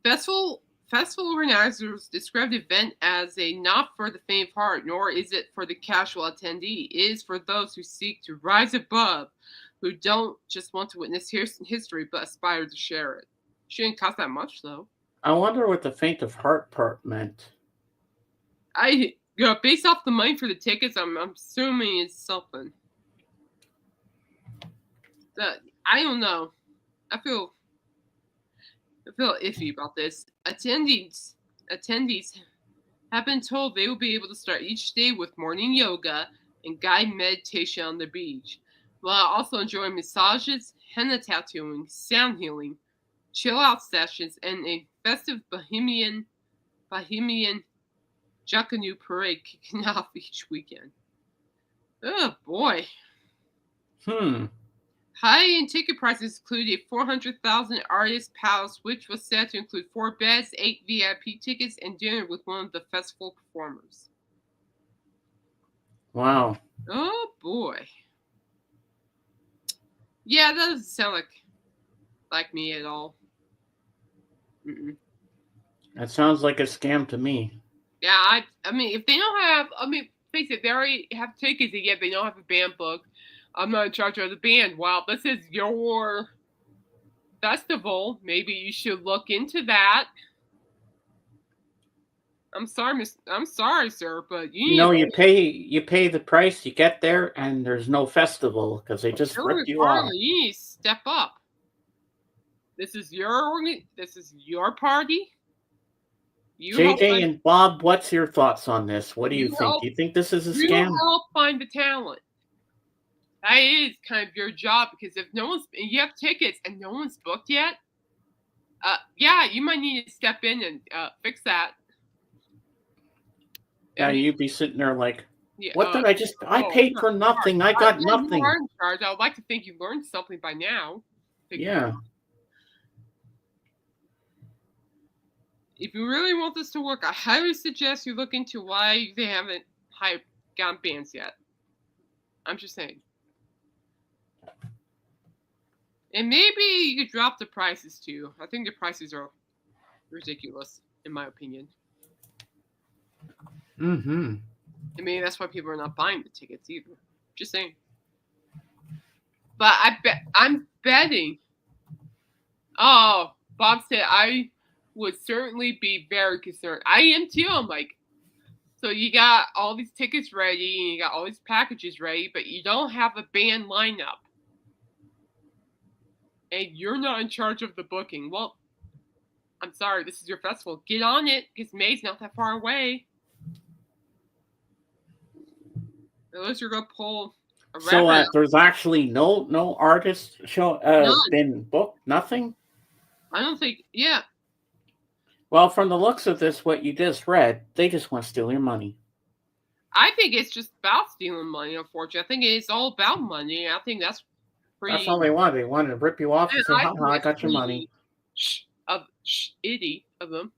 Festival organizers described the event as a not for the faint of heart, nor is it for the casual attendee. It is for those who seek to rise above, who don't just want to witness history, but aspire to share it. Shouldn't cost that much, though. I wonder what the faint of heart part meant. Based off the money for the tickets, I'm assuming it's something. I don't know. I feel I feel iffy about this. Attendees have been told they will be able to start each day with morning yoga and guided meditation on the beach, while also enjoying massages, henna tattooing, sound healing, chill out sessions, and a festive Bohemian Jacquenou parade kicking off each weekend. Oh boy. High-end ticket prices include a 400,000 artist palace, which was set to include 4 beds, 8 VIP tickets, and dinner with one of the festival performers. Wow. Oh boy. Yeah, that doesn't sound like me at all. Mm-mm. That sounds like a scam to me. Yeah, I mean, if they don't have, face it, they already have tickets, and yet they don't have a band booked. I'm not in charge of the band. Wow, this is your festival. Maybe you should look into that. I'm sorry, sir, but you pay the price, you get there, and there's no festival because they just rip you off. You need to step up. This is your party. JJ and Bob, what's your thoughts on this? What do you think? Do you think this is a scam? You help find the talent. That is kind of your job, because if you have tickets and no one's booked yet, yeah, you might need to step in and fix that. Yeah, you'd be sitting there like, what did I paid for nothing. I got nothing. You are in charge. I would like to think you learned something by now. Yeah. If you really want this to work, I highly suggest you look into why they haven't gotten bands yet. I'm just saying. And maybe you could drop the prices too. I think the prices are ridiculous, in my opinion. Mm-hmm. I mean, that's why people are not buying the tickets either. Just saying. But I'm betting. Oh, Bob said I would certainly be very concerned. I am too. I'm like, so you got all these tickets ready and you got all these packages ready, but you don't have a band lineup. And you're not in charge of the booking. Well, I'm sorry, this is your festival. Get on it, because May's not that far away. Unless you're gonna pull a So there's actually no artists been booked, nothing? I don't think, yeah. Well, from the looks of this, what you just read, they just want to steal your money. I think it's just about stealing money, unfortunately. I think it's all about money. I think that's pretty... That's all they want. They want to rip you off and say, I got your money. Shitty of them.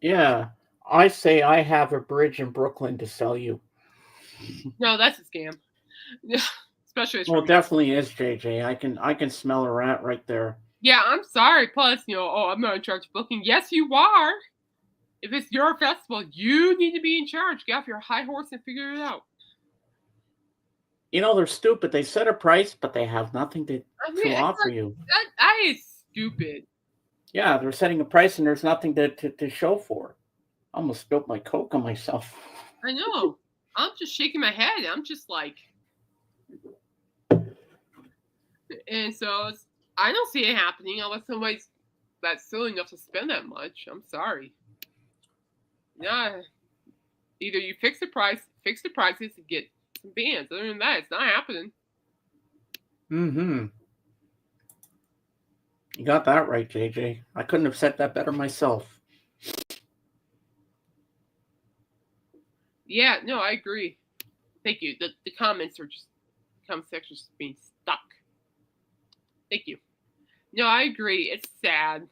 Yeah. I say I have a bridge in Brooklyn to sell you. No, that's a scam. Especially. Well, definitely is, JJ. I can smell a rat right there. Yeah, I'm sorry. Plus, I'm not in charge of booking. Yes, you are. If it's your festival, you need to be in charge. Get off your high horse and figure it out. They're stupid. They set a price, but they have nothing to offer you. That is stupid. Yeah, they're setting a price and there's nothing to show for. I almost spilled my Coke on myself. I know. I'm just shaking my head. I'm just like... And so I don't see it happening unless somebody's that's silly enough to spend that much. I'm sorry. Yeah. Either you fix the prices and get some bands. Other than that, it's not happening. Mm-hmm. You got that right, JJ. I couldn't have said that better myself. Yeah, no, I agree. Thank you. The comment section is being stuck. Thank you. No, I agree. It's sad.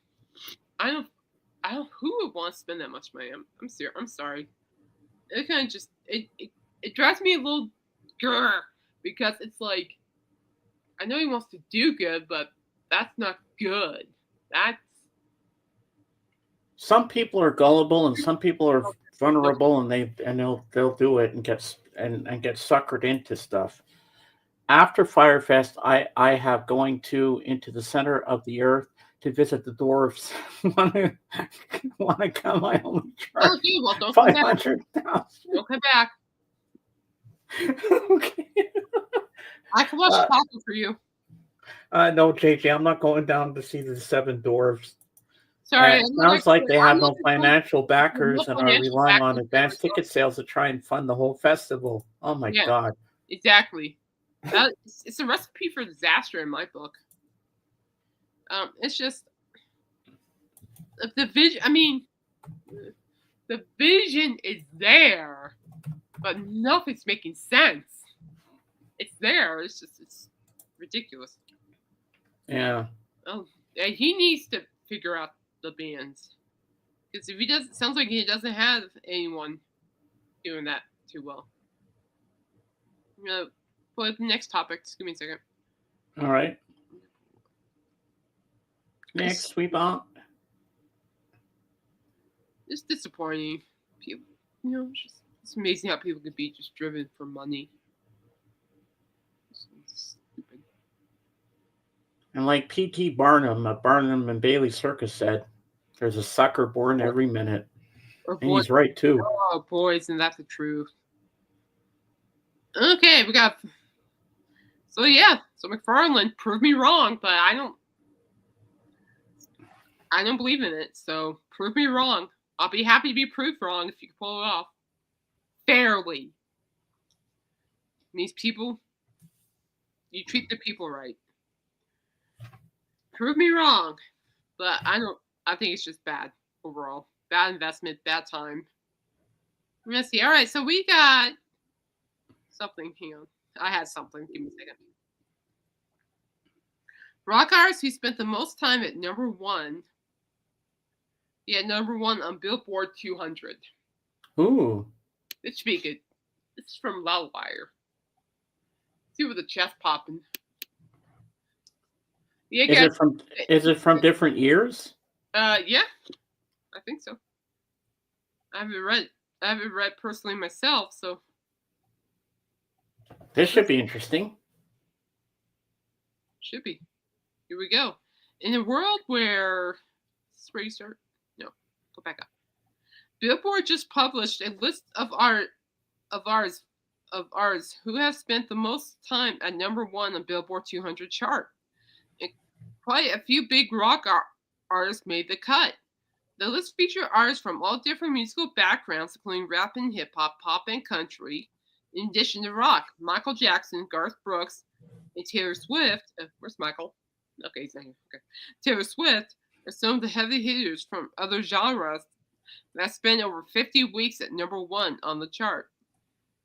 I don't. Who would want to spend that much money? I'm serious. I'm sorry. It kind of just it drives me a little because it's like, I know he wants to do good, but that's not good. That's... Some people are gullible and some people are vulnerable, and they'll do it and get suckered into stuff. After FYRE Fest, I have going into the center of the earth to visit the dwarves. want to come? I only charge don't come back. 500,000. Don't come back. Okay. I can watch Taco for you. No, JJ, I'm not going down to see the 7 dwarves. Sorry, It sounds like they have no financial backers and are financial relying on backers there advanced as well. ticket sales to try and fund the whole festival. Oh my Yeah, God. exactly. It's a recipe for disaster in my book. It's just the vision. I mean, the vision is there, but nothing's making sense. It's there. It's ridiculous. Yeah. Oh, and he needs to figure out the bands because if he doesn't, sounds like he doesn't have anyone doing that too well. For the next topic, just give me a second. All right. Next, we bump. It's disappointing. People, it's amazing how people can be just driven for money. It's stupid. And like P.T. Barnum, Barnum and Bailey Circus said, there's a sucker born every minute. And he's right, too. Oh, boys, and that's the truth. Okay, we got... So, yeah. So, McFarlane proved me wrong, but I don't believe in it. So, prove me wrong. I'll be happy to be proved wrong if you can pull it off. Fairly. Means people... You treat the people right. Prove me wrong. But I think it's just bad overall. Bad investment, bad time. Let's see. All right, so we got something here. I had something. Give me a second. Rock artists who spent the most time at number one. Yeah, number one on Billboard 200. Ooh. This should be good. This is from Loudwire. See with the chest popping. Yeah, is it from different years? Yeah, I think so. I haven't read personally myself, so this should be interesting. Should be. Here we go. In a world where is this where you start? No, go back up. Billboard just published a list of ours who have spent the most time at number one on Billboard 200 chart. And quite a few big rock artists made the cut. The list featured artists from all different musical backgrounds, including rap and hip hop, pop and country, in addition to rock. Michael Jackson, Garth Brooks, and Taylor Swift. Where's Michael? Okay, he's not here. Okay. Taylor Swift are some of the heavy hitters from other genres that spent over 50 weeks at number one on the chart.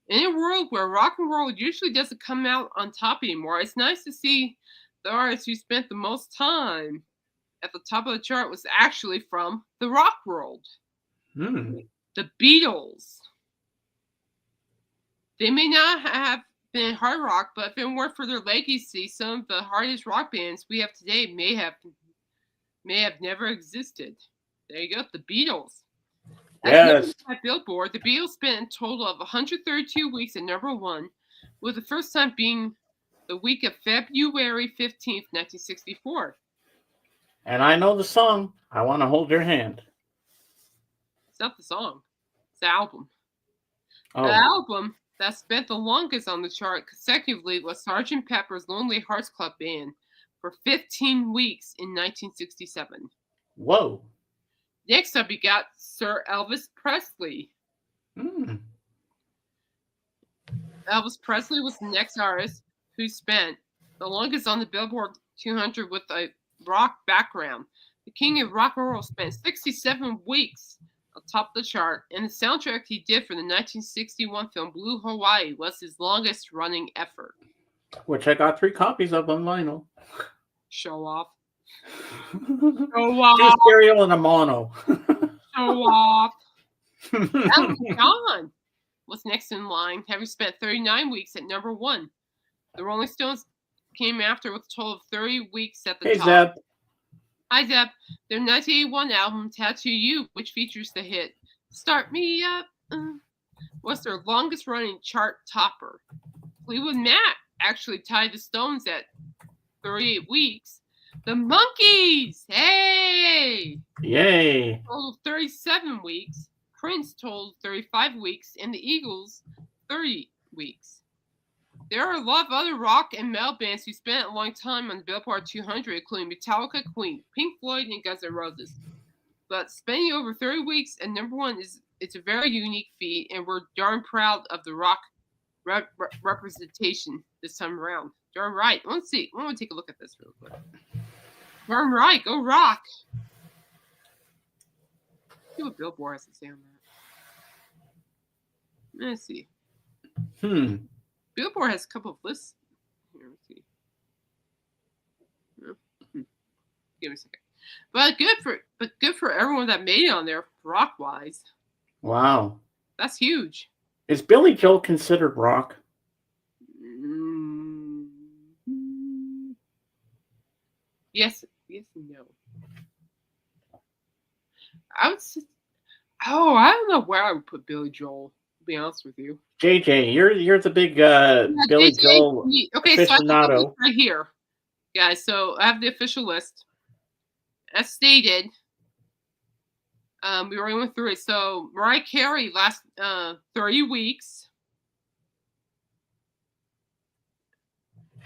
In a world where rock and roll usually doesn't come out on top anymore, it's nice to see the artists who spent the most time at the top of the chart was actually from the rock world. The Beatles. They may not have been hard rock, but if it weren't for their legacy, some of the hardest rock bands we have today may have never existed. There you go, the Beatles. Yes. At Billboard, the Beatles spent a total of 132 weeks at number one, with the first time being the week of February 15th, 1964. And I know the song, I Want to Hold Your Hand. It's not the song. It's the album. Oh. The album that spent the longest on the chart consecutively was Sgt. Pepper's Lonely Hearts Club Band for 15 weeks in 1967. Whoa. Next up, we got Sir Elvis Presley. Elvis Presley was the next artist who spent the longest on the Billboard 200 with a rock background. The king of rock and roll spent 67 weeks on top of the chart, and the soundtrack he did for the 1961 film Blue Hawaii was his longest running effort. Which I got 3 copies of on vinyl. Show off. Show off. 2 stereo and a mono. Show off. Elton John was next in line, having spent 39 weeks at number one. The Rolling Stones came after with a total of 30 weeks at the top. Zeb. Hi, Zeb. Their 1981 album, Tattoo You, which features the hit Start Me Up, was their longest running chart topper. Fleetwood Mac actually tied the Stones at 38 weeks. The Monkees, hey! Yay! Totaled 37 weeks. Prince totaled 35 weeks. And the Eagles, 30 weeks. There are a lot of other rock and metal bands who spent a long time on the Billboard 200, including Metallica, Queen, Pink Floyd, and Guns N' Roses. but spending over 30 weeks at number one it's a very unique feat, and we're darn proud of the rock representation this time around. Darn right. Let's see. I want to take a look at this real quick. Darn right. Go Rock. See what Billboard has to say on that. Let's see. Billboard has a couple of lists. Here, let's see. Give me a second. But good for everyone that made it on there, rock wise. Wow. That's huge. Is Billy Joel considered rock? Yes and no. I don't know where I would put Billy Joel, to be honest with you. JJ, you're the big Billy JJ, Joel okay, so I aficionado. right here. Guys, so I have the official list. As stated, we already went through it. So Mariah Carey last 30 weeks.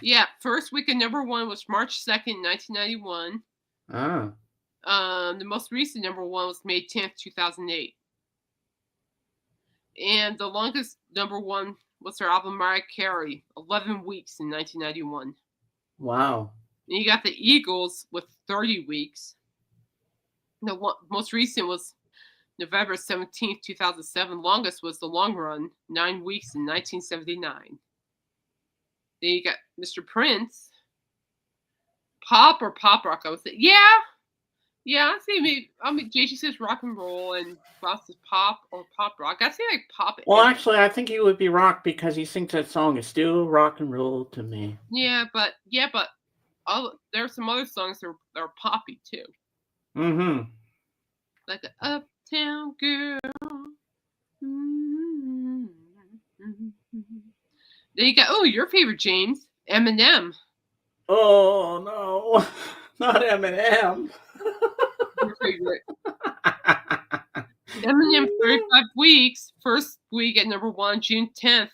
Yeah, first week of number one was March 2nd, 1991. The most recent number one was May 10th, 2008. And the longest number one was her album Mariah Carey, 11 weeks in 1991. Wow. And you got the Eagles with 30 weeks. The most recent was November 17th, 2007. Longest was The Long Run, 9 weeks in 1979. Then you got Mr. Prince. Pop or pop rock, I would say. Yeah, I'd say maybe. I mean, JG says rock and roll, and Ross says pop or pop rock. I'd say like pop. Well, actually, I think he would be rock because he sings that song. It's still rock and roll to me. Yeah, but there are some other songs that are poppy too. Mm-hmm. Like an Uptown Girl. Mm-hmm. Then you got your favorite, James, Eminem. Oh no, not Eminem. Your favorite. Eminem, 35 weeks. First week at number one, June 10th,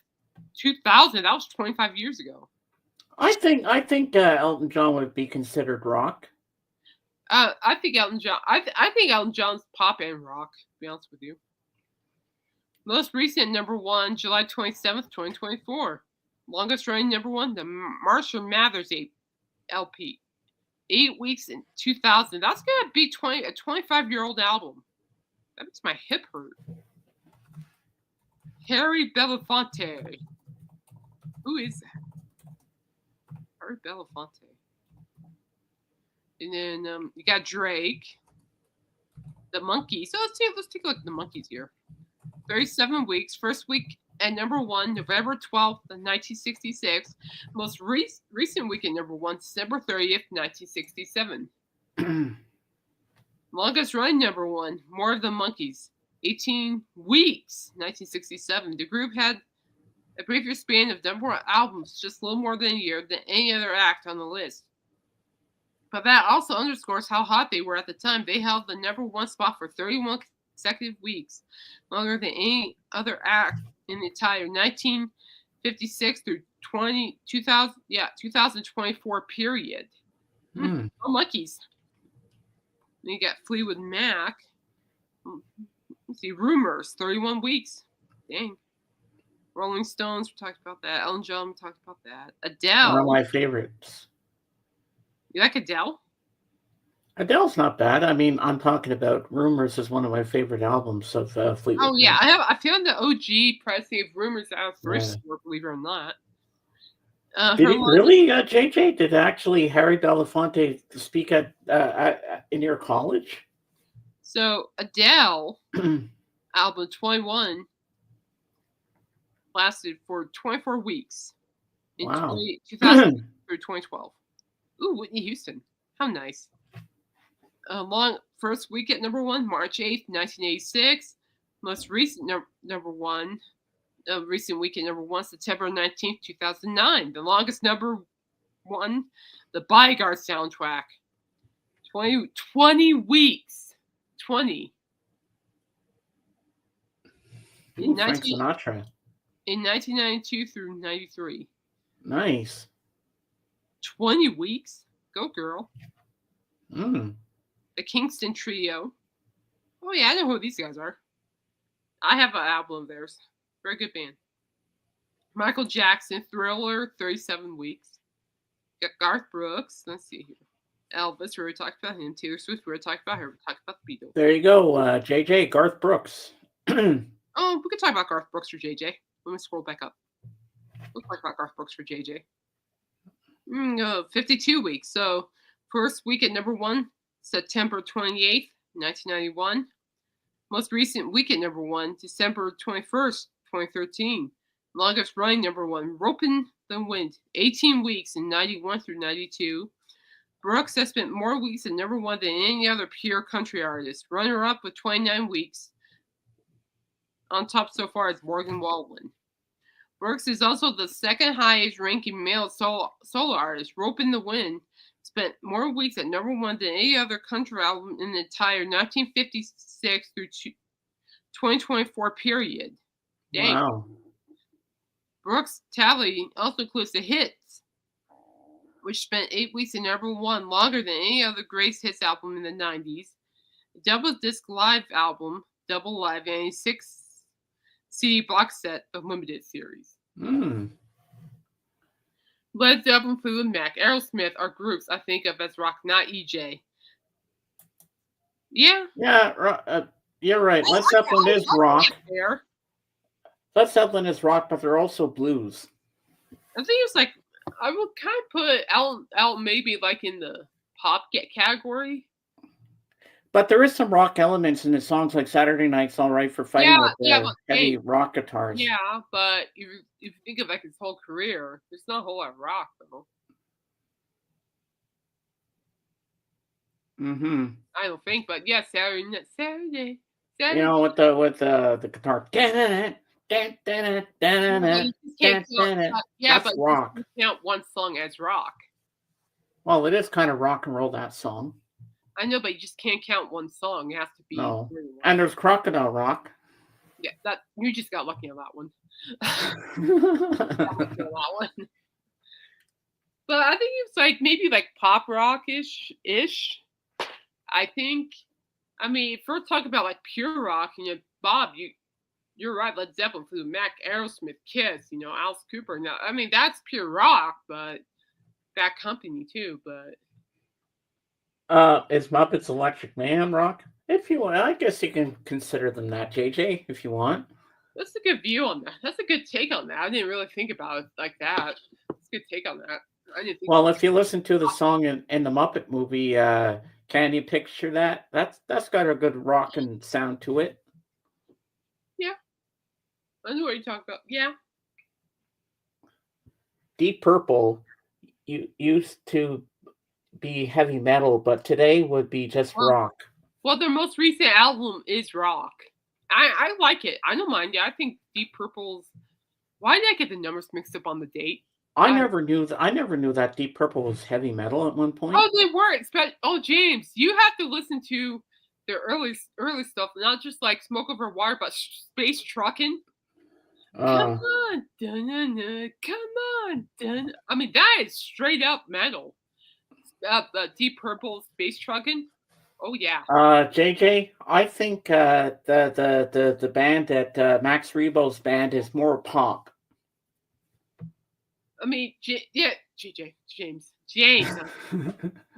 2000. That was 25 years ago. I think Elton John would be considered rock. I think Elton John. I think Elton John's pop and rock. To be honest with you. Most recent number one, July 27th, 2024. Longest running number one, the Marshall Mathers LP. 8 weeks in 2000. That's gonna be a 25-year-old album. That makes my hip hurt. Harry Belafonte. Who is that? Harry Belafonte. And then you got Drake. The Monkees. So let's take a look at the Monkees here. 37 weeks. First week at number one, November 12th, 1966. Most recent week at number one, December 30th, 1967. Longest running number one, More of the Monkees. 18 weeks, 1967. The group had a briefer span of number one albums, just a little more than a year, than any other act on the list. But that also underscores how hot they were at the time. They held the number one spot for 31 consecutive weeks, longer than any other act in the entire 1956 through 2024 period. Oh, Monkees. Then you got Fleetwood Mac. Let's see, Rumors, 31 weeks. Dang. Rolling Stones, we talked about that. Elton John, we talked about that. Adele. One of my favorites. You like Adele? Adele's not bad. I mean, I'm talking about Rumors is one of my favorite albums of Fleetwood Mac. Oh, yeah. I found the OG pressing of Rumors out of thrift store, believe it or not. Did he really, JJ? Did actually Harry Belafonte speak at in your college? So, Adele, album 21, lasted for 24 weeks in 2000 through 2012. Ooh, Whitney Houston. How nice. First week at number one, March 8th, 1986. Most recent number one, recent week at number one, September 19th, 2009. The longest number one, the Bodyguard soundtrack. 20 weeks. 20. Frank Sinatra. In 1992 through 93. Nice. 20 weeks. Go, girl. The Kingston Trio. Oh yeah, I know who these guys are. I have an album of theirs. Very good band. Michael Jackson, Thriller, 37 Weeks. Got Garth Brooks. Let's see here. Elvis, we already talked about him. Taylor Swift, we already talked about her. We talked about the Beatles. There you go, JJ, Garth Brooks. Oh, we could talk about Garth Brooks for JJ. Let me scroll back up. We'll talk about Garth Brooks for JJ. 52 weeks. So, first week at number 1, September 28th, 1991. Most recent week at number 1, December 21st, 2013. Longest running number 1, Ropin' the Wind, 18 weeks in 91 through 92. Brooks has spent more weeks at number 1 than any other pure country artist. Runner-up with 29 weeks. On top so far is Morgan Wallen. Brooks is also the second highest ranking male solo artist. Ropin' the Wind spent more weeks at number 1 than any other country album in the entire 1956 through 2024 period. Dang. Wow. Brooks' tally also includes the hits, which spent 8 weeks at number 1, longer than any other greatest hits album in the 90s. A double disc live album, Double Live, and a 6 CD box set of limited series. Led Zeppelin, Fleetwood Mac, Aerosmith are groups I think of as rock, not EJ. Yeah. Yeah, you're right. Led Zeppelin is rock. Led Zeppelin is rock, but they're also blues. I think it's like, I would kind of put out maybe like in the pop category. But there is some rock elements in the songs, like Saturday Night's All Right for Fighting with the heavy rock guitars. Yeah, but if you think of like his whole career, there's not a whole lot of rock though. I don't think, but yeah, Saturday. You know, with the guitar. Yeah, that's but rock. you count one song as rock. Well, it is kind of rock and roll, that song. I know, but you just can't count one song. It has to be. No. And there's Crocodile Rock. Yeah, that you just got lucky on that one. But I think it's like maybe like pop rock-ish. I think. I mean, if we're talking about like pure rock, Bob, you're right. Led Zeppelin, Fleetwood Mac, Aerosmith, Kiss, Alice Cooper. Now, I mean, that's pure rock, but that company too. But is Muppets Electric Mayhem rock? If you want, I guess you can consider them that, JJ, if you want. That's a good view on that. That's a good take on that. I didn't really think about it like that. That's a good take on that. I didn't think. Well, if you listen to the song in the Muppet movie, can you picture that? That's got a good rockin' sound to it. Yeah, I know what you're talking about. Yeah. Deep Purple used to be heavy metal, but today would be just rock. Well, their most recent album is rock. I like it. I don't mind it. I think Deep Purple's. Why did I get the numbers mixed up on the date? I never knew that Deep Purple was heavy metal at one point. Oh, they were. James, you have to listen to their early stuff, not just like Smoke Over Water, but Space Truckin'. Come on, dun-dun-dun, come on, dun. I mean, that is straight up metal. Deep Purple, Space Truckin'. Oh yeah. JJ, I think the band that Max Rebo's band is more pop. I mean, James. I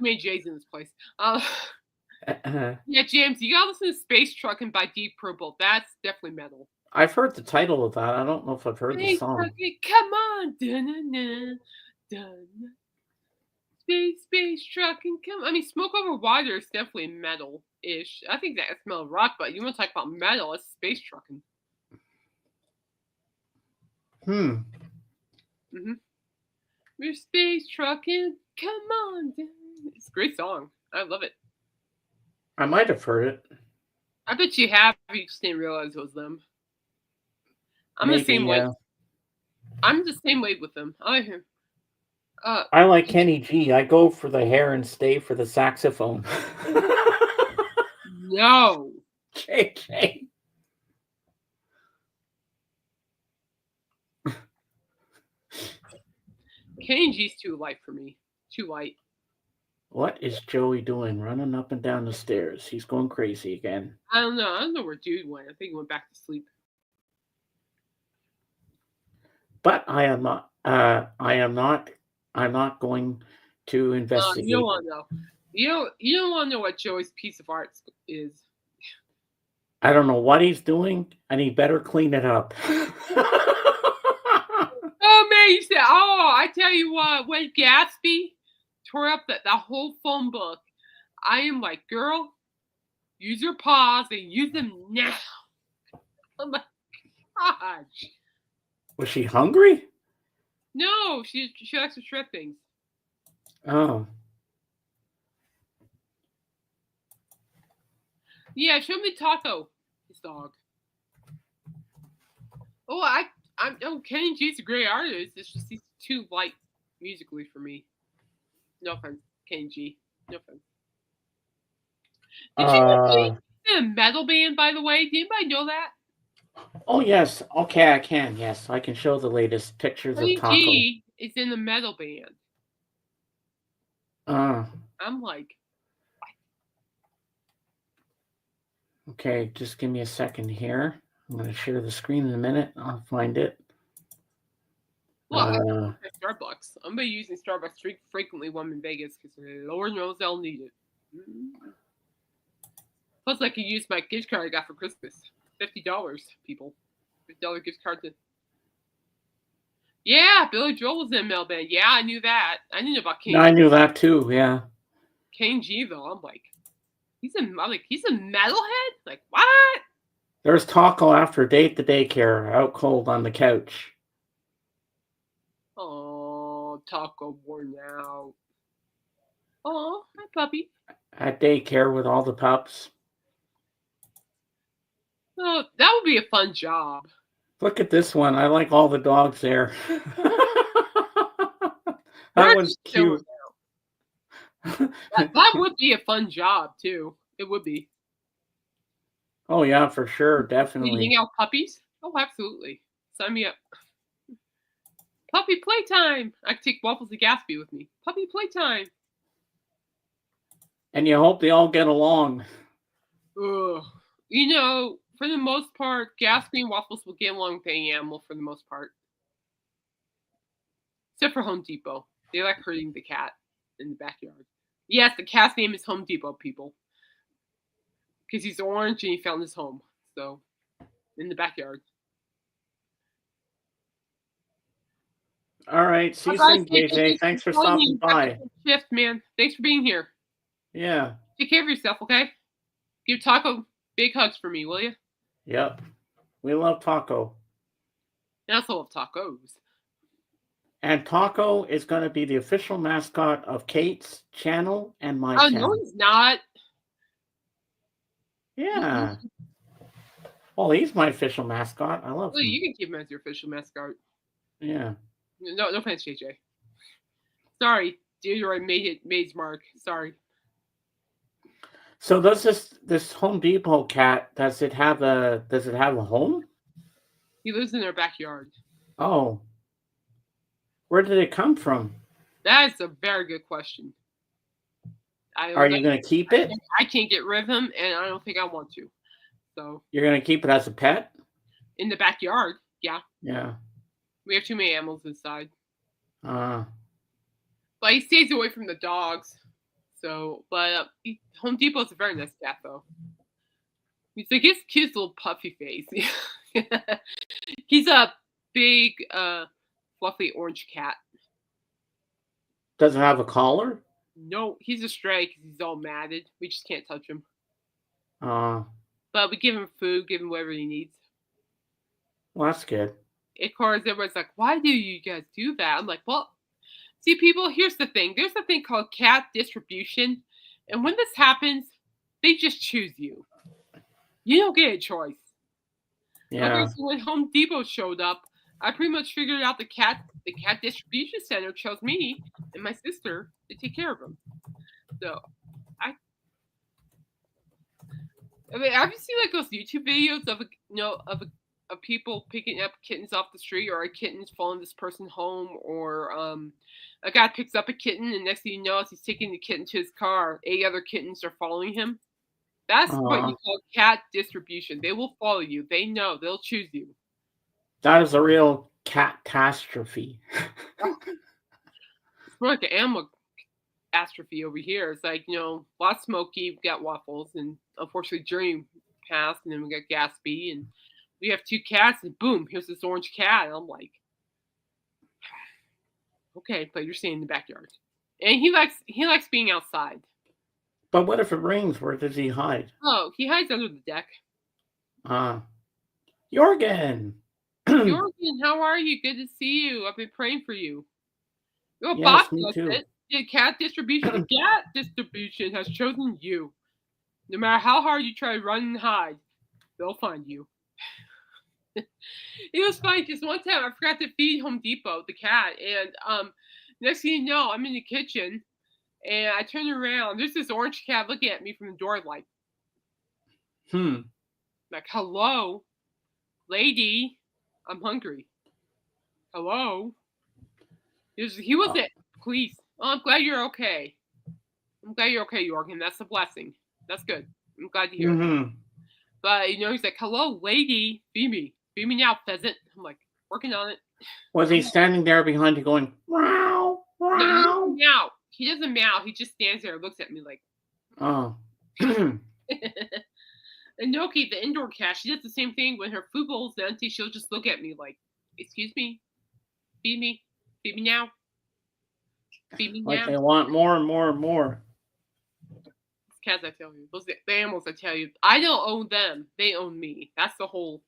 mean, Jay's in this place. Yeah, James, you gotta listen to Space Truckin' by Deep Purple. That's definitely metal. I've heard the title of that. I don't know if I've heard the song. Come on, dun, dun. Space Truckin', come. I mean, Smoke Over Water is definitely metal-ish. I think that's metal rock, but you want to talk about metal? It's Space Truckin'. We're Space Truckin', come on. It's a great song. I love it. I might have heard it. I bet you have. You just didn't realize it was them. I'm the same way. I'm the same way with them. I like him. I like Kenny G. I go for the hair and stay for the saxophone. No. JJ. Kenny G's too light for me. Too light. What is Joey doing running up and down the stairs? He's going crazy again. I don't know. I don't know where dude went. I think he went back to sleep. But I am not. I'm not going to You investigate. don't want to know. You don't want to know what Joey's piece of art is. I don't know what he's doing, and he better clean it up. Oh man, you said, oh, I tell you what, when Gatsby tore up the whole phone book, I am like, girl, use your paws and use them now. Oh my gosh. Was she hungry? No, she likes to shred things. Oh. Yeah, show me Taco, his dog. Oh, Kenny G's a great artist. It's just he's too light musically for me. No offense, Kenny G. No offense. Did you know he's in a metal band, by the way? Did anybody know that? Oh yes. Okay, I can. Yes, I can show the latest pictures Kenny of Taco. G is in a metal band. I'm like, okay, just give me a second here. I'm going to share the screen in a minute. I'll find it. Well, Starbucks. I'm going to be using Starbucks frequently when I'm in Vegas because Lord knows I'll need it. Plus, I can use my gift card I got for Christmas. $50, people. $50 gift card to. Yeah, Billy Joel was in Mel Band. Yeah, I knew that. I knew about King. I knew that too. Yeah. King G though, I'm like, he's a metalhead. Like what? There's Taco after date the daycare, out cold on the couch. Oh, Taco worn out. Oh, hi puppy. At daycare with all the pups. Oh, that would be a fun job. Look at this one. I like all the dogs there. That one's cute. That would be a fun job too. It would be. Oh yeah, for sure, definitely. You hang out puppies? Oh, absolutely. Sign me up. Puppy playtime. I could take Waffles and Gatsby with me. Puppy playtime. And you hope they all get along. Ugh. You know, for the most part, Gatsby and Waffles will get along with any animal for the most part. Except for Home Depot. They like hurting the cat in the backyard. Yes, the cat's name is Home Depot, people. Because he's orange and he found his home. So, in the backyard. All right. See you soon, JJ. Thanks for stopping by. Shift, man. Thanks for being here. Yeah. Take care of yourself, okay? Give Taco big hugs for me, will you? Yep. We love Taco. I also love tacos. And Taco is going to be the official mascot of Kate's channel and my channel. Oh, no, he's not. Yeah. Well, he's my official mascot. I love him. You can keep him as your official mascot. Yeah. No offense, JJ. Sorry, Deodroid made his mark. Sorry. So does this Home Depot cat, does it have a home? He lives in their backyard. Oh. Where did it come from? That is a very good question. Are you going to keep it? I can't get rid of him, and I don't think I want to. So you're going to keep it as a pet? In the backyard, yeah. Yeah. We have too many animals inside. But he stays away from the dogs. So, but Home Depot's a very nice cat, though. He's like his cute little puffy face. He's a big, fluffy orange cat. Does it have a collar? No, he's a stray because he's all matted. We just can't touch him. But we give him food, give him whatever he needs. Well, that's good. Of course, everyone's like, why do you guys do that? I'm like, well, see, people, here's the thing. There's a thing called cat distribution. And when this happens, they just choose you. You don't get a choice. Yeah. Okay, so when Home Depot showed up, I pretty much figured out the cat distribution center chose me and my sister to take care of them. So, I mean, have you seen like those YouTube videos of of people picking up kittens off the street, or a kitten's following this person home, or a guy picks up a kitten and next thing you know, as he's taking the kitten to his car, 8 other kittens are following him. That's what you call cat distribution. They will follow you. They know. They'll choose you. That is a real catastrophe. It's more like an animal catastrophe over here. It's like, a lot of Smokey, we've got Waffles, and unfortunately Journey passed, and then we got Gatsby, and we have 2 cats, and boom, here's this orange cat. And I'm like, okay, but you're staying in the backyard. And he likes being outside. But what if it rains? Where does he hide? Oh, he hides under the deck. Jorgen! Jorgen, how are you? Good to see you. I've been praying for you. Your Yes, boss me does too. it. The cat distribution has chosen you. No matter how hard you try to run and hide, they'll find you. It was funny because one time I forgot to feed Home Depot the cat, and next thing you know, I'm in the kitchen, and I turn around. There's this orange cat looking at me from the door, like, hello, lady, I'm hungry. Hello. He wasn't please. Oh, I'm glad you're okay. I'm glad you're okay, Jorgen. That's a blessing. That's good. I'm glad to hear it. But he's like, hello, lady, feed me. Feed me now, pheasant. I'm like, working on it. Was he standing there behind you going, wow, wow? No, he doesn't meow. He doesn't meow. He just stands there and looks at me like, oh. And Noki, the indoor cat, she does the same thing. When her food bowl's empty, she'll just look at me like, excuse me, feed me now. Feed me Like now. they want more and more and more. Cats, I tell you. Those are the animals, I tell you. I don't own them. They own me. That's the whole...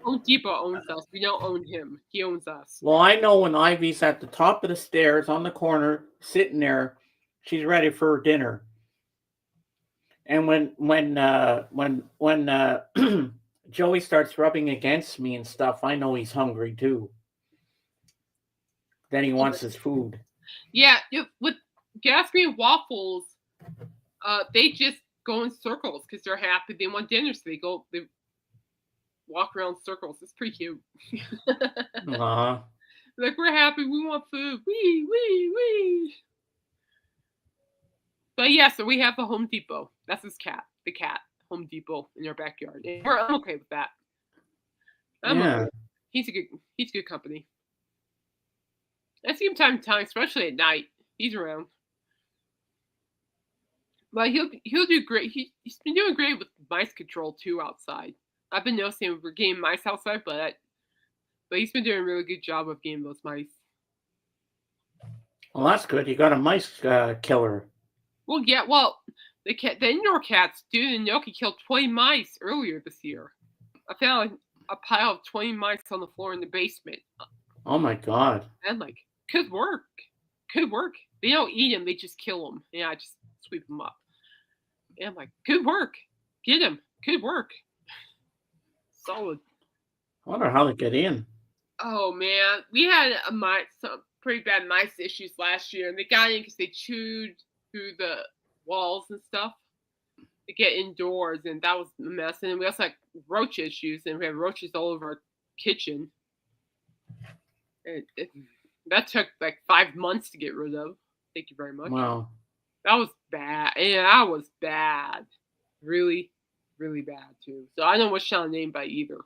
Home Depot owns us. We don't own him. He owns us. Well, I know when Ivy's at the top of the stairs on the corner, sitting there, she's ready for dinner. And when Joey starts rubbing against me and stuff, I know he's hungry too. Then he wants his food. Yeah, with Gatsby and Waffles, they just go in circles because they're happy. They want dinner, so they walk around circles. It's pretty cute. Like, we're happy. We want food. Wee. But yeah, so we have a Home Depot. That's his cat. The cat. Home Depot in our backyard. And I'm okay with that. Okay. He's good company. I see him time to time, especially at night. He's around. But he'll do great. He's been doing great with mice control too outside. I've been noticing we're getting mice outside, but he's been doing a really good job of getting those mice. Well, that's good. You got a mice killer. Well, yeah. Well, the indoor cats, dude, and Noki killed 20 mice earlier this year. I found a pile of 20 mice on the floor in the basement. Oh my god! And like, good work. They don't eat them; they just kill them. Yeah, I just sweep them up. And I'm like, good work. Get him. Good work. Solid. I wonder how they get in. Oh man, we had some pretty bad mice issues last year, and they got in because they chewed through the walls and stuff to get indoors, and that was a mess. And we also had roach issues, and we had roaches all over our kitchen. That took like 5 months to get rid of. Thank you very much. Wow. That was bad. Yeah, that was bad. Really, really bad too. So I don't wish on name by either.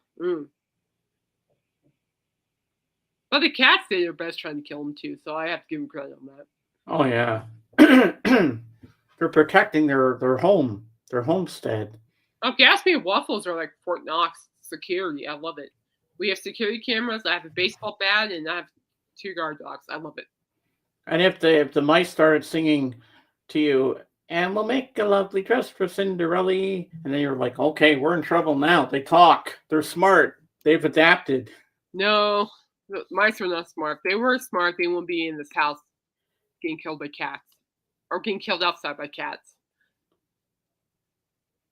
But the cats did their best trying to kill him too, so I have to give them credit on that. Oh yeah. They're protecting their home, their homestead. Oh, Gatsby and Waffles are like Fort Knox security. I love it. We have security cameras. I have a baseball bat, and I have 2 guard dogs. I love it. And if the mice started singing to you, and we'll make a lovely dress for Cinderella, and then you're like, okay, we're in trouble now. They talk. They're smart. They've adapted. No, the mice are not smart. If they were smart, they wouldn't be in this house getting killed by cats or getting killed outside by cats.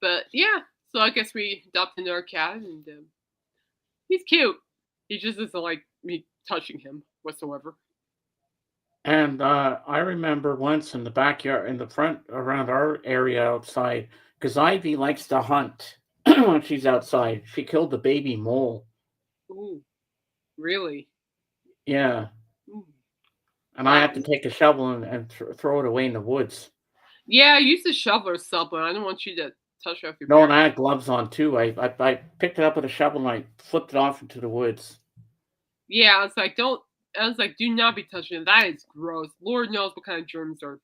But yeah, so I guess we adopted another cat, and he's cute. He just doesn't like me touching him whatsoever. And I remember once in the backyard, in the front, around our area outside, because Ivy likes to hunt when she's outside. She killed the baby mole. Ooh, really? Yeah. Ooh, And I wow. had to take a shovel and throw it away in the woods. Yeah, I used a shovel or something. I don't want you to touch it with your No, bare and I hands. had gloves on too. I picked it up with a shovel and I flipped it off into the woods. Yeah, I was like, don't. I was like, do not be touching it. That is gross. Lord knows what kind of germs are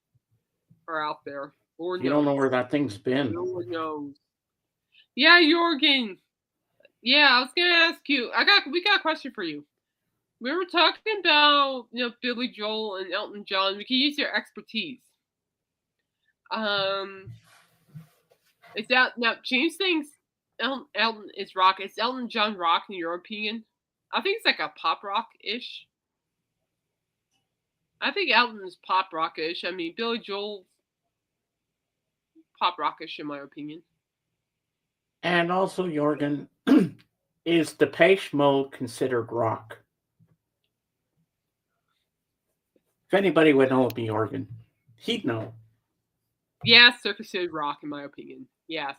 out there. Lord You don't know knows. where that thing's been. Lord knows. Yeah, Jorgen. Yeah, I was gonna ask you. We got a question for you. We were talking about Billy Joel and Elton John. We can use their expertise. Is that now James thinks Elton is rock. Is Elton John rock in your opinion? I think it's like a pop rock ish. I think Elton is pop rock ish. I mean Billy Joel's pop rock ish in my opinion. And also, Jorgen, is Depeche Mode considered rock? If anybody would know, it'd be Jorgen. He'd know. Yes, they're considered rock in my opinion. Yes.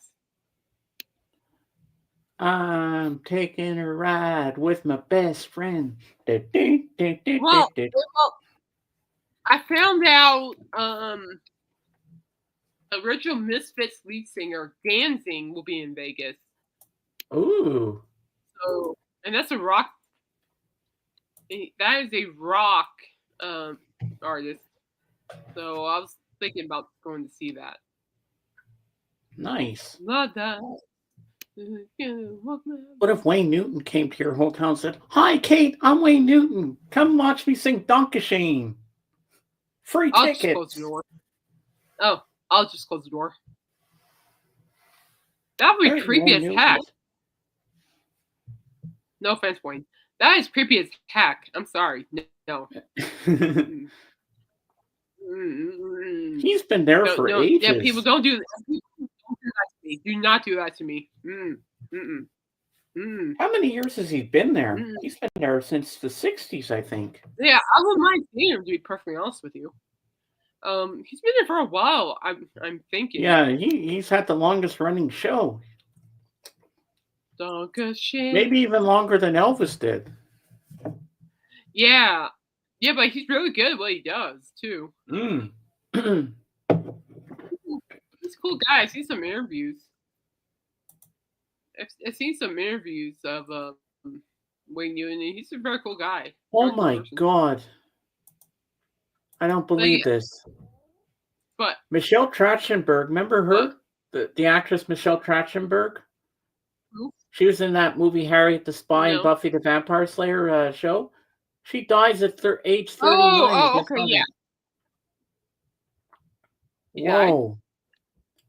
I'm taking a ride with my best friend. Well, I found out original Misfits lead singer Danzig will be in Vegas. Ooh. So, and that's a rock. That is a rock artist. So I was thinking about going to see that. Nice. Love that. What if Wayne Newton came to your hotel and said, "Hi, Kate, I'm Wayne Newton. Come watch me sing Dankeschön. Free I'll tickets." just close the door. Oh, I'll just close the door. That would be creepy as heck. No offense, Wayne. That is creepy as heck. I'm sorry. No. He's been there for ages. Yeah, people don't do that. Don't do that to me. Do not do that to me. How many years has he been there? He's been there since the 60s, I think. Yeah, I wouldn't mind seeing him, to be perfectly honest with you. He's been there for a while, I'm thinking. Yeah, he's had the longest running show. Maybe even longer than Elvis did. Yeah. Yeah, but he's really good at what he does, too. He's a cool guy. I've seen some interviews. I've seen some interviews of Wayne Newton, and he's a very cool guy. Oh my God. I don't believe this. But Michelle Trachtenberg, remember her? The actress Michelle Trachtenberg? Who? She was in that movie Harriet the Spy and Buffy the Vampire Slayer show. She dies at age 39. Oh, okay, yeah. Whoa.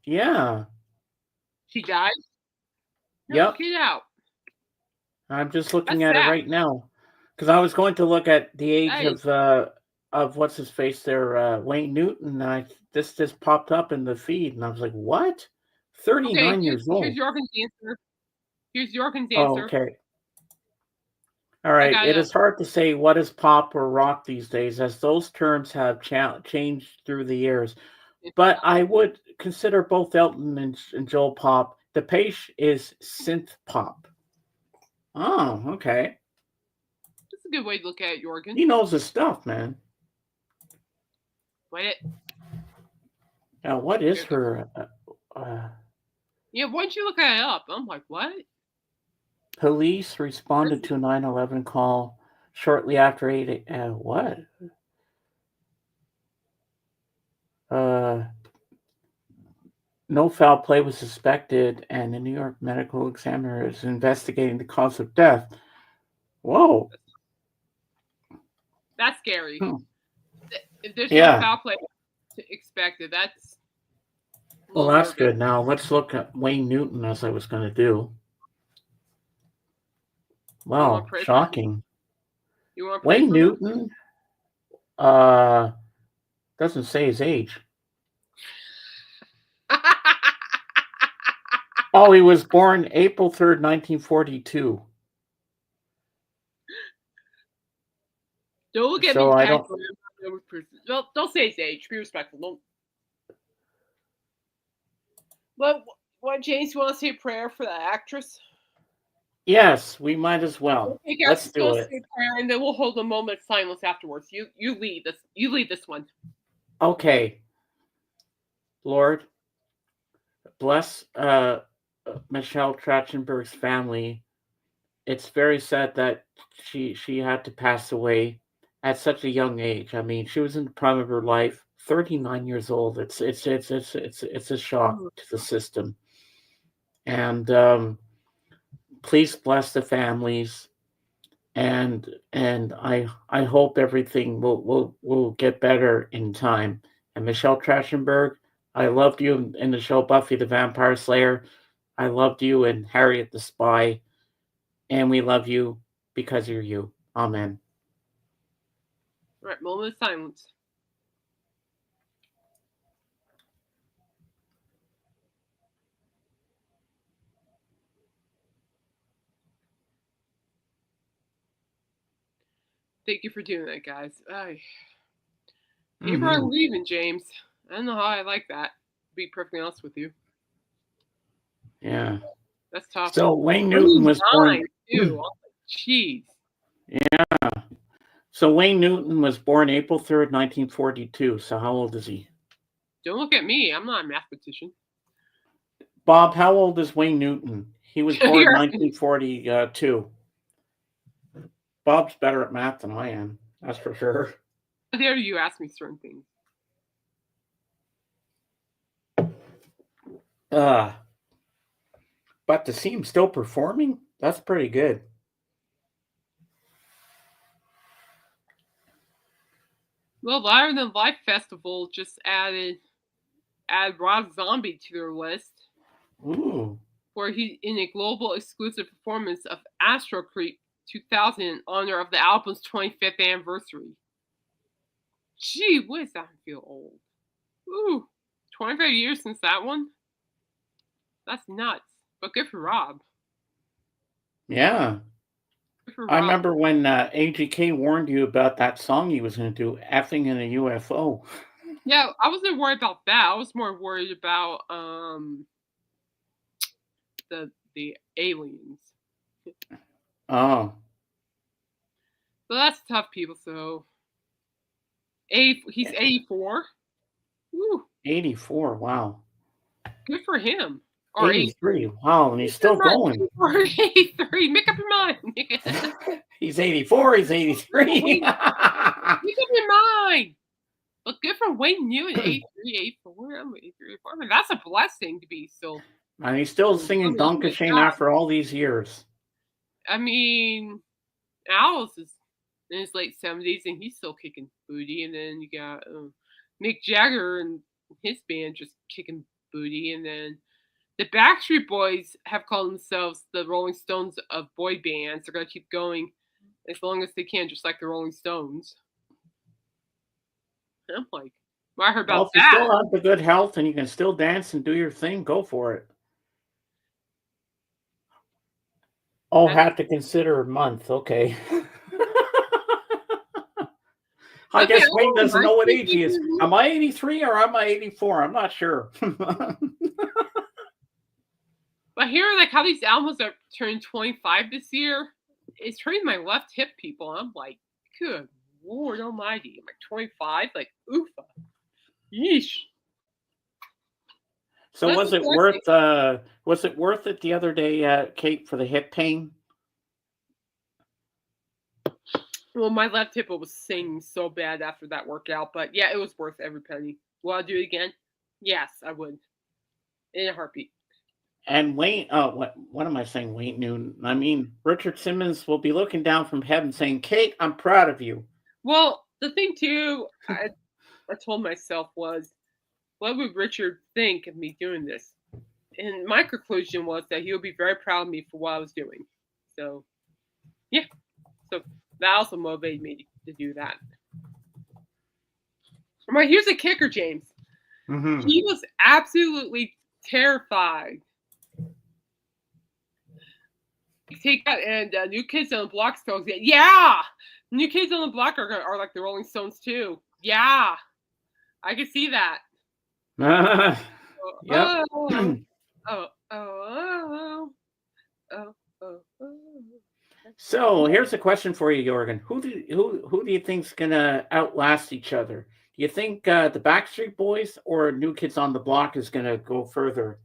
Yeah. She died? Yep. Get out. I'm just looking at it right now. Because I was going to look at the age of what's his face there, Wayne Newton. And this just popped up in the feed, and I was like, "What? 39 years old." Here's Jorgen's answer. Oh, okay. All right. It is hard to say what is pop or rock these days, as those terms have changed through the years. But I would consider both Elton and Joel pop. Depeche is synth pop. Oh, okay. That's a good way to look at it, Jorgen. He knows his stuff, man. Wait. Now, what is her? Yeah, why don't you look that up? I'm like, what? Police responded to a 9/11 call shortly after 8. What? No foul play was suspected, and the New York medical examiner is investigating the cause of death. Whoa. That's scary. If there's no foul play expected, that's... Well, that's good. Now, let's look at Wayne Newton, as I was going to do. Wow, shocking. Wayne Newton doesn't say his age. Oh, he was born April 3rd, 1942. Don't look at So me. I don't... Don't say his age. Be respectful. Don't. But What, James, you want to say a prayer for the actress? Yes, we might as well. Okay, guys, Let's just do go it. say a prayer, and then we'll hold a moment of silence afterwards. You lead this. You lead this one. Okay. Lord, bless Michelle Trachtenberg's family. It's very sad that she had to pass away at such a young age. I mean, she was in the prime of her life, 39 years old. It's a shock Mhm. to the system. And please bless the families, and I hope everything will get better in time. And Michelle Trachtenberg, I loved you in the show Buffy the Vampire Slayer. I loved you in Harriet the Spy, and we love you because you're you. Amen. All right, moment of silence. Thank you for doing that, guys. People are leaving, James. I don't know how I like that. To be perfectly honest with you, Yeah. that's tough. So Wayne Newton was born. Too. Jeez. Yeah. So Wayne Newton was born April 3rd, 1942. So how old is he? Don't look at me. I'm not a mathematician. Bob, how old is Wayne Newton? He was born in 1942. Bob's better at math than I am. That's for sure. How dare you ask me certain things? But to see him still performing, that's pretty good. Well, Live Than Life Festival just added Rob Zombie to their list. Ooh. Where he in a global exclusive performance of Astro Creep 2000 in honor of the album's 25th anniversary. Gee whiz, that feel old. Ooh, 25 years since that one? That's nuts. But good for Rob. Yeah. Good for I Rob. remember when AGK warned you about that song he was going to do, Effing in a UFO. Yeah, I wasn't worried about that. I was more worried about the aliens. Oh. But that's tough, people. So, he's 84. Woo. 84, wow. Good for him. Or 83, wow, and he's still going. 83, make up your mind. He's 84, he's 83. Make up your mind. But good for Wayne Newton, 83, 84. I'm 83, 84. I mean, that's a blessing to be still. And he's still singing Dankeschön after all these years. I mean, Alice is in his late 70s and he's still kicking booty. And then you got Mick Jagger and his band just kicking booty. And then the Backstreet Boys have called themselves the Rolling Stones of boy bands. They're going to keep going as long as they can, just like the Rolling Stones. And I'm like, well, I heard about if you still have the good health and you can still dance and do your thing, go for it. Oh, have to consider a month. Okay. I guess Wayne doesn't know what age he is. Am I 83 or am I 84? I'm not sure. But hearing like how these albums are turning 25 this year, it's turning my left hip, people. I'm like, good Lord Almighty. I'm like 25, like oofa. Yeesh. So was it worth it the other day, Kate, for the hip pain? Well, my left hip was singing so bad after that workout, but yeah, it was worth every penny. Will I do it again? Yes, I would. In a heartbeat. And Wayne, what am I saying? Wayne Newton. I mean, Richard Simmons will be looking down from heaven saying, Kate, I'm proud of you. Well, the thing too, I told myself was, what would Richard think of me doing this? And my conclusion was that he would be very proud of me for what I was doing. So, yeah. So that also motivated me to do that. Right, here's a kicker, James. Mm-hmm. He was absolutely terrified. Take out and New Kids on the Block goes, yeah, New Kids on the Block are like the Rolling Stones too. Yeah, I can see that. Yep. Oh, oh, oh, oh, oh. So here's a question for you, Jorgen. Who do you think's gonna outlast each other? Do you think the Backstreet Boys or New Kids on the Block is gonna go further?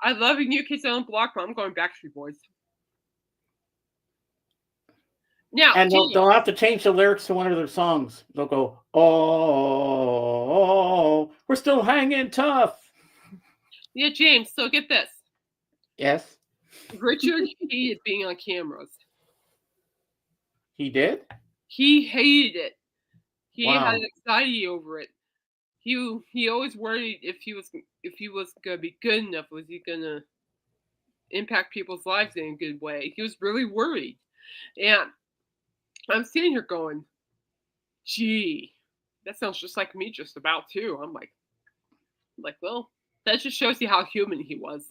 I love New Kids on the Block, but I'm going Backstreet Boys. Now, And they'll, James. they'll have to change the lyrics to one of their songs. They'll go, "Oh, we're still hanging tough." Yeah, James. So get this. Yes, Richard hated being on cameras. he did. He hated it. He had Wow. anxiety over it. He always worried if he was gonna be good enough. Was he gonna impact people's lives in a good way? He was really worried. And I'm sitting here going, gee, that sounds just like me just about too. I'm like, well, that just shows you how human he was.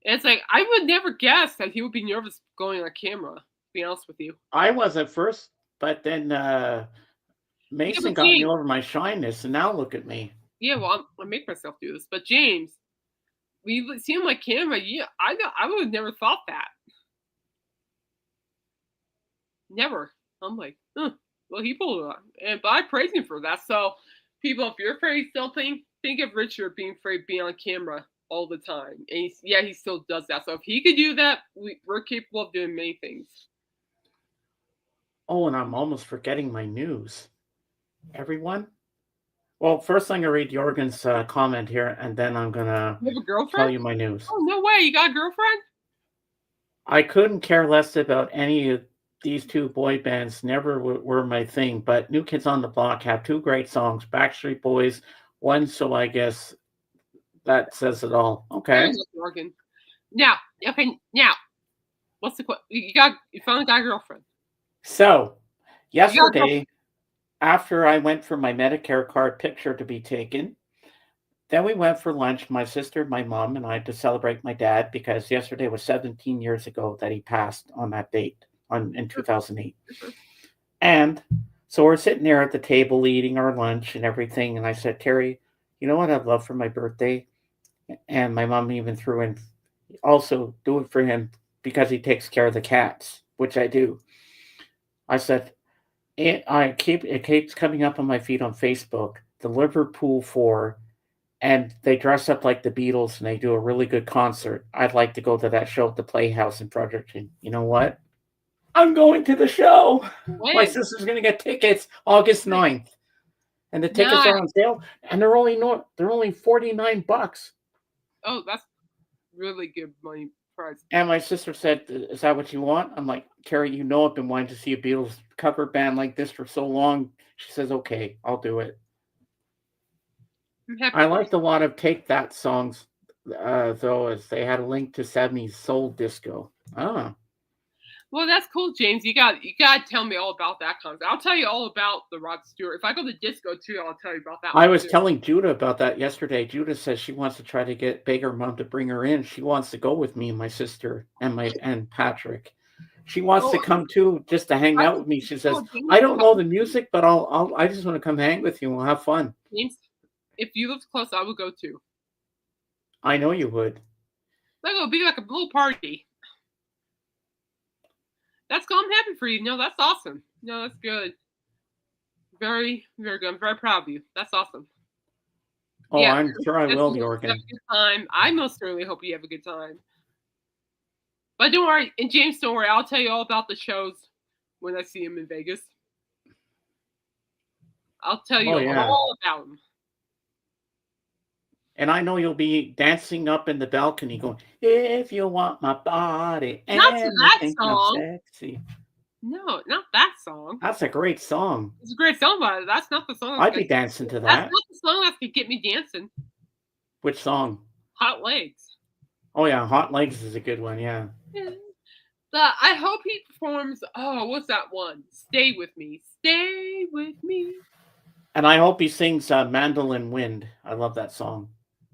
And it's like I would never guess that he would be nervous going on camera, to be honest with you. I was at first, but then Yeah, Mason but got me James, over my shyness, and now look at me. yeah, well, I make myself do this. But James, we see him on camera. Yeah, I would have never thought that. Never. I'm like, huh, well, he pulled it off. But I praise him for that. So, people, if you're afraid of something, think of Richard being afraid of being on camera all the time. And he still does that. So, if he could do that, we're capable of doing many things. Oh, and I'm almost forgetting my news. Everyone? Well, first I'm going to read Jorgen's comment here, and then I'm going to You have a tell girlfriend? you my news. Oh, no way. You got a girlfriend? I couldn't care less about any of these two boy bands, never were my thing, but New Kids on the Block have two great songs, Backstreet Boys, one, so I guess that says it all. There Okay. you go, Morgan. Now, what's the question? You finally got a girlfriend. So, You got a girlfriend. yesterday, after I went for my Medicare card picture to be taken, then we went for lunch, my sister, my mom, and I, to celebrate my dad, because yesterday was 17 years ago that he passed on that date in 2008. And so we're sitting there at the table eating our lunch and everything. And I said, Terry, you know what I'd love for my birthday? And my mom even threw in, also do it for him because he takes care of the cats, which I do. I said, it keeps coming up on my feed on Facebook, the Liverpool Four, and they dress up like the Beatles and they do a really good concert. I'd like to go to that show at the Playhouse in Fredericton. You know what? I'm going to the show. When? My sister's going to get tickets August 9th. And the tickets are on sale, and they're only $49. Oh, that's really good money price. And my sister said, "Is that what you want?" I'm like, "Terry, you know I've been wanting to see a Beatles cover band like this for so long." She says, "Okay, I'll do it." I liked a lot of Take That songs, though, as they had a link to 70s soul disco. Ah. Well, that's cool, James. You got to tell me all about that concert. I'll tell you all about the Rod Stewart. If I go to disco too, I'll tell you about that. I was telling Judah about that yesterday. Judah says she wants to try to beg her mom to bring her in. She wants to go with me and my sister and Patrick. She wants to come too, just to hang out with me. She says, "I don't know the music, but I just want to come hang with you and we'll have fun." James, if you lived close, I would go too. I know you would. Like, it'll be like a little party. That's cool. I'm happy for you. No, that's awesome. No, that's good. Very, very good. I'm very proud of you. That's awesome. Oh, yeah, I'm sure I will, Jorgen. Have a good time. I most certainly hope you have a good time. But don't worry, and James, don't worry. I'll tell you all about the shows when I see him in Vegas. I'll tell you all about them. And I know you'll be dancing up in the balcony going, "If you want my body." Not to that song. Sexy. No, not that song. That's a great song. It's a great song, but that's not the song. I'd be dancing to that. That's not the song that could get me dancing. Which song? Hot Legs. Oh, yeah. Hot Legs is a good one, yeah. I hope he performs, what's that one? Stay With Me. Stay With Me. And I hope he sings Mandolin Wind. I love that song.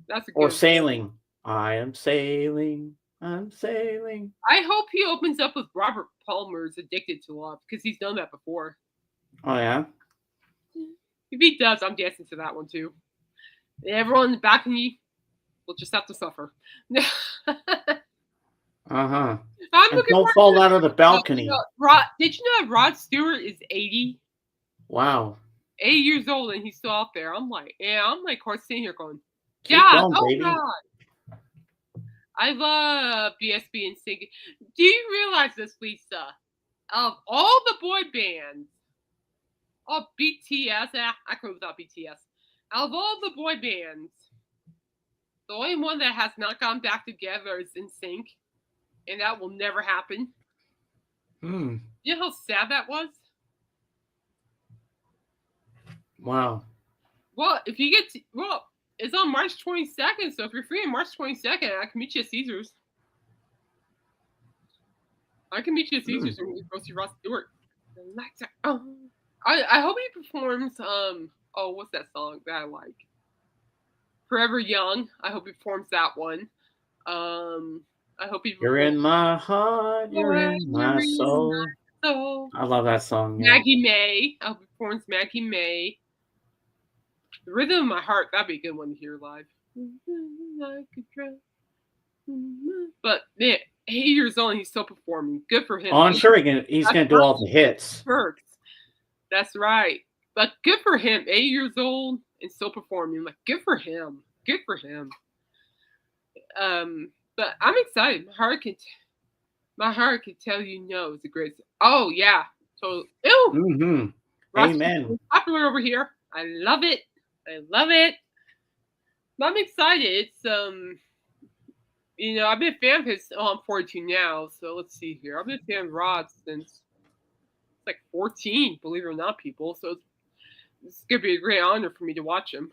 That's a good Or Sailing. Song. I am sailing. I'm sailing. I hope he opens up with Robert Palmer's Addicted to Love, because he's done that before. Oh, yeah? If he does, I'm dancing to that one, too. Everyone in the balcony, We'll just have to suffer. Uh-huh. I'm And looking don't forward fall out of the to balcony. Did you know that Rod Stewart is 80? Wow. 80 years old and he's still out there. I'm like, of course, sitting here going, Keep God, going, oh baby. God. I love BSB and singing. Do you realize this, Lisa? Of all the boy bands, BTS, I could without BTS. Out of all the boy bands, the only one that has not gone back together is NSYNC, and that will never happen. Hmm. You know how sad that was? Wow. Well, if you get it's on March 22nd, so if you're free on March 22nd, I can meet you at Caesars. I can meet you at Caesars and we go see Rod Stewart. I hope he performs what's that song that I like? Forever Young. I hope he performs that one. I hope he performs You're in my heart, you're in my soul. I love that song. Yeah. Maggie May. I hope he performs Maggie May. The Rhythm of My Heart, that'd be a good one to hear live. But man, 8 years old and he's still performing. Good for him. Oh, I'm sure he's gonna do all the hits. Perks. That's right. But good for him. 8 years old and still performing. Like, good for him. Good for him. But I'm excited. My heart can tell you no is the greatest. Oh yeah. So ew. Mm-hmm. Amen. Popular over here. I love it. I love it. I'm excited. It's I've been a fan of his. Oh, I'm 42 now, so let's see here. I've been a fan of Rod since like 14, believe it or not, people. So it's gonna be a great honor for me to watch him.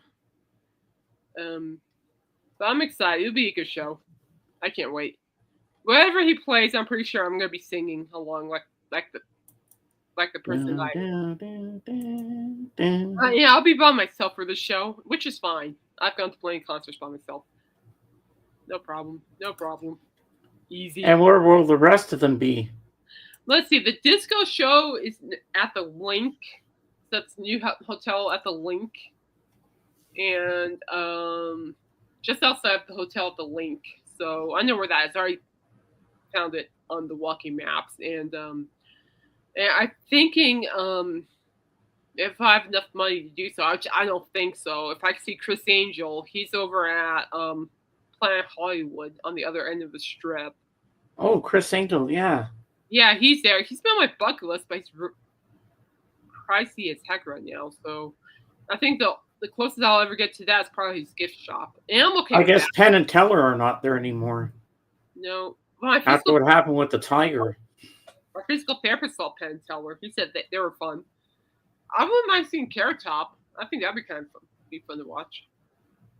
But I'm excited. It'll be a good show. I can't wait. Whatever he plays, I'm pretty sure I'm gonna be singing along like the person I'll be by myself for the show, which is fine. I've gone to plenty of concerts by myself. No problem. No problem. Easy. And where will the rest of them be? Let's see. The disco show is at the Link. That's new hotel at the Link, and just outside the hotel at the Link. So I know where that is. I already found it on the walking maps, and I'm thinking if I have enough money to do so, which I don't think so. If I see Chris Angel, he's over at Planet Hollywood on the other end of the strip. Oh, Chris Angel, yeah. Yeah, he's there. He's been on my bucket list, but he's pricey as heck right now. So I think the closest I'll ever get to that is probably his gift shop. And I'm okay with I guess that. Penn and Teller are not there anymore. No. After what happened with the Tiger. Our physical therapist saw Penn and Teller. He said that they were fun. I wouldn't mind seeing Carrot Top. I think that'd be kind of fun. Be fun to watch.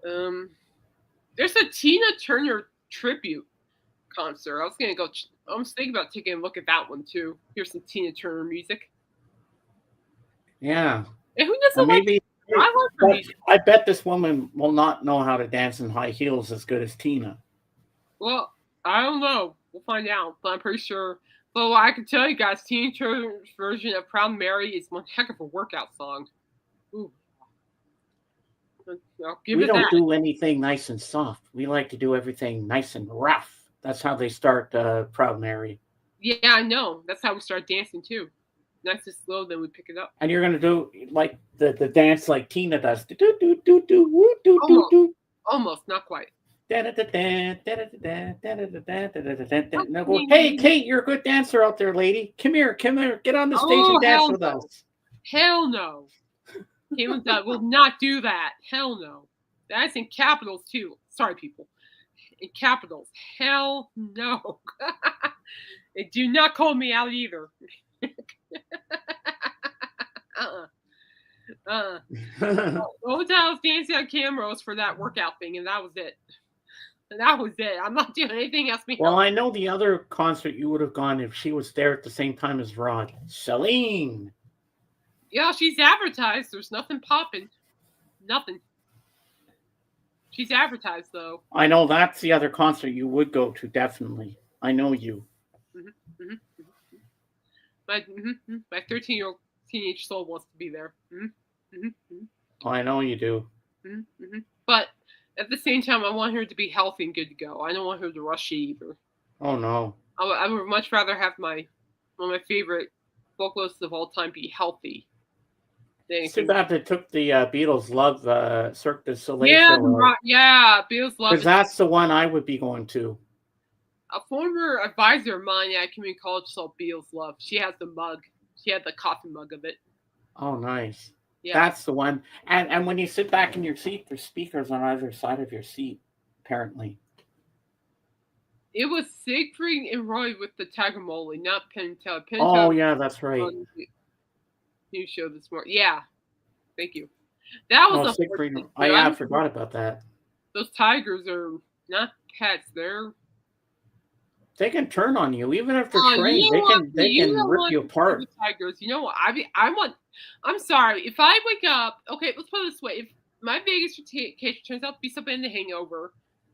There's a Tina Turner tribute concert. I was thinking about taking a look at that one too. Here's some Tina Turner music. Yeah. And who doesn't maybe I love her music. I bet this woman will not know how to dance in high heels as good as Tina. Well, I don't know. We'll find out. But I'm pretty sure. But what I can tell you guys, Tina Turner's version of Proud Mary is one heck of a workout song. Ooh. We don't do anything nice and soft. We like to do everything nice and rough. That's how they start Proud Mary. Yeah, I know. That's how we start dancing too. Nice and slow, then we pick it up. And you're gonna do like the dance like Tina does. Do do do do woo do do do. Almost, not quite. Hey, Kate, you're a good dancer out there, lady. Come here, get on the stage and dance with us. Hell no. Caitlin will not do that. Hell no. That's in capitals too. Sorry, people. In capitals. Hell no. And do not call me out either. The only time I was dancing on camera was for that workout thing, and that was it. I'm not doing anything else. Well, I know the other concert you would have gone if she was there at the same time as Rod. Celine. Yeah, she's advertised. There's nothing popping. Nothing. She's advertised, though. I know that's the other concert you would go to, definitely. I know you. My 13-year-old teenage soul wants to be there. I know you do. But at the same time, I want her to be healthy and good to go. I don't want her to rush it either. Oh no. I would much rather have one of my favorite vocalists of all time be healthy than It's too anything. bad they took the Beatles Love Cirque du Soleil Yeah, show out. yeah, Beatles Love Because is that's the one I would be going to. a former advisor of mine at community college saw Beatles Love. She has the mug. She had the coffee mug of it. Oh, nice. Yeah. That's the one. And when you sit back in your seat, there's speakers on either side of your seat, apparently. It was Siegfried and Roy with the Tiger Molly, not Penn and Teller. Penn and Oh, Teller yeah, that's right. on the news show this morning. Yeah. Thank you. That was Siegfried. unfortunate. I forgot about that. Those tigers are not pets. They can turn on you, even if they're Oh, trained. you They know can what? You don't rip want you to apart. see the tigers. You know what? I'm sorry. If I wake up, okay, let's put it this way. If my Vegas vacation turns out to be something in The Hangover,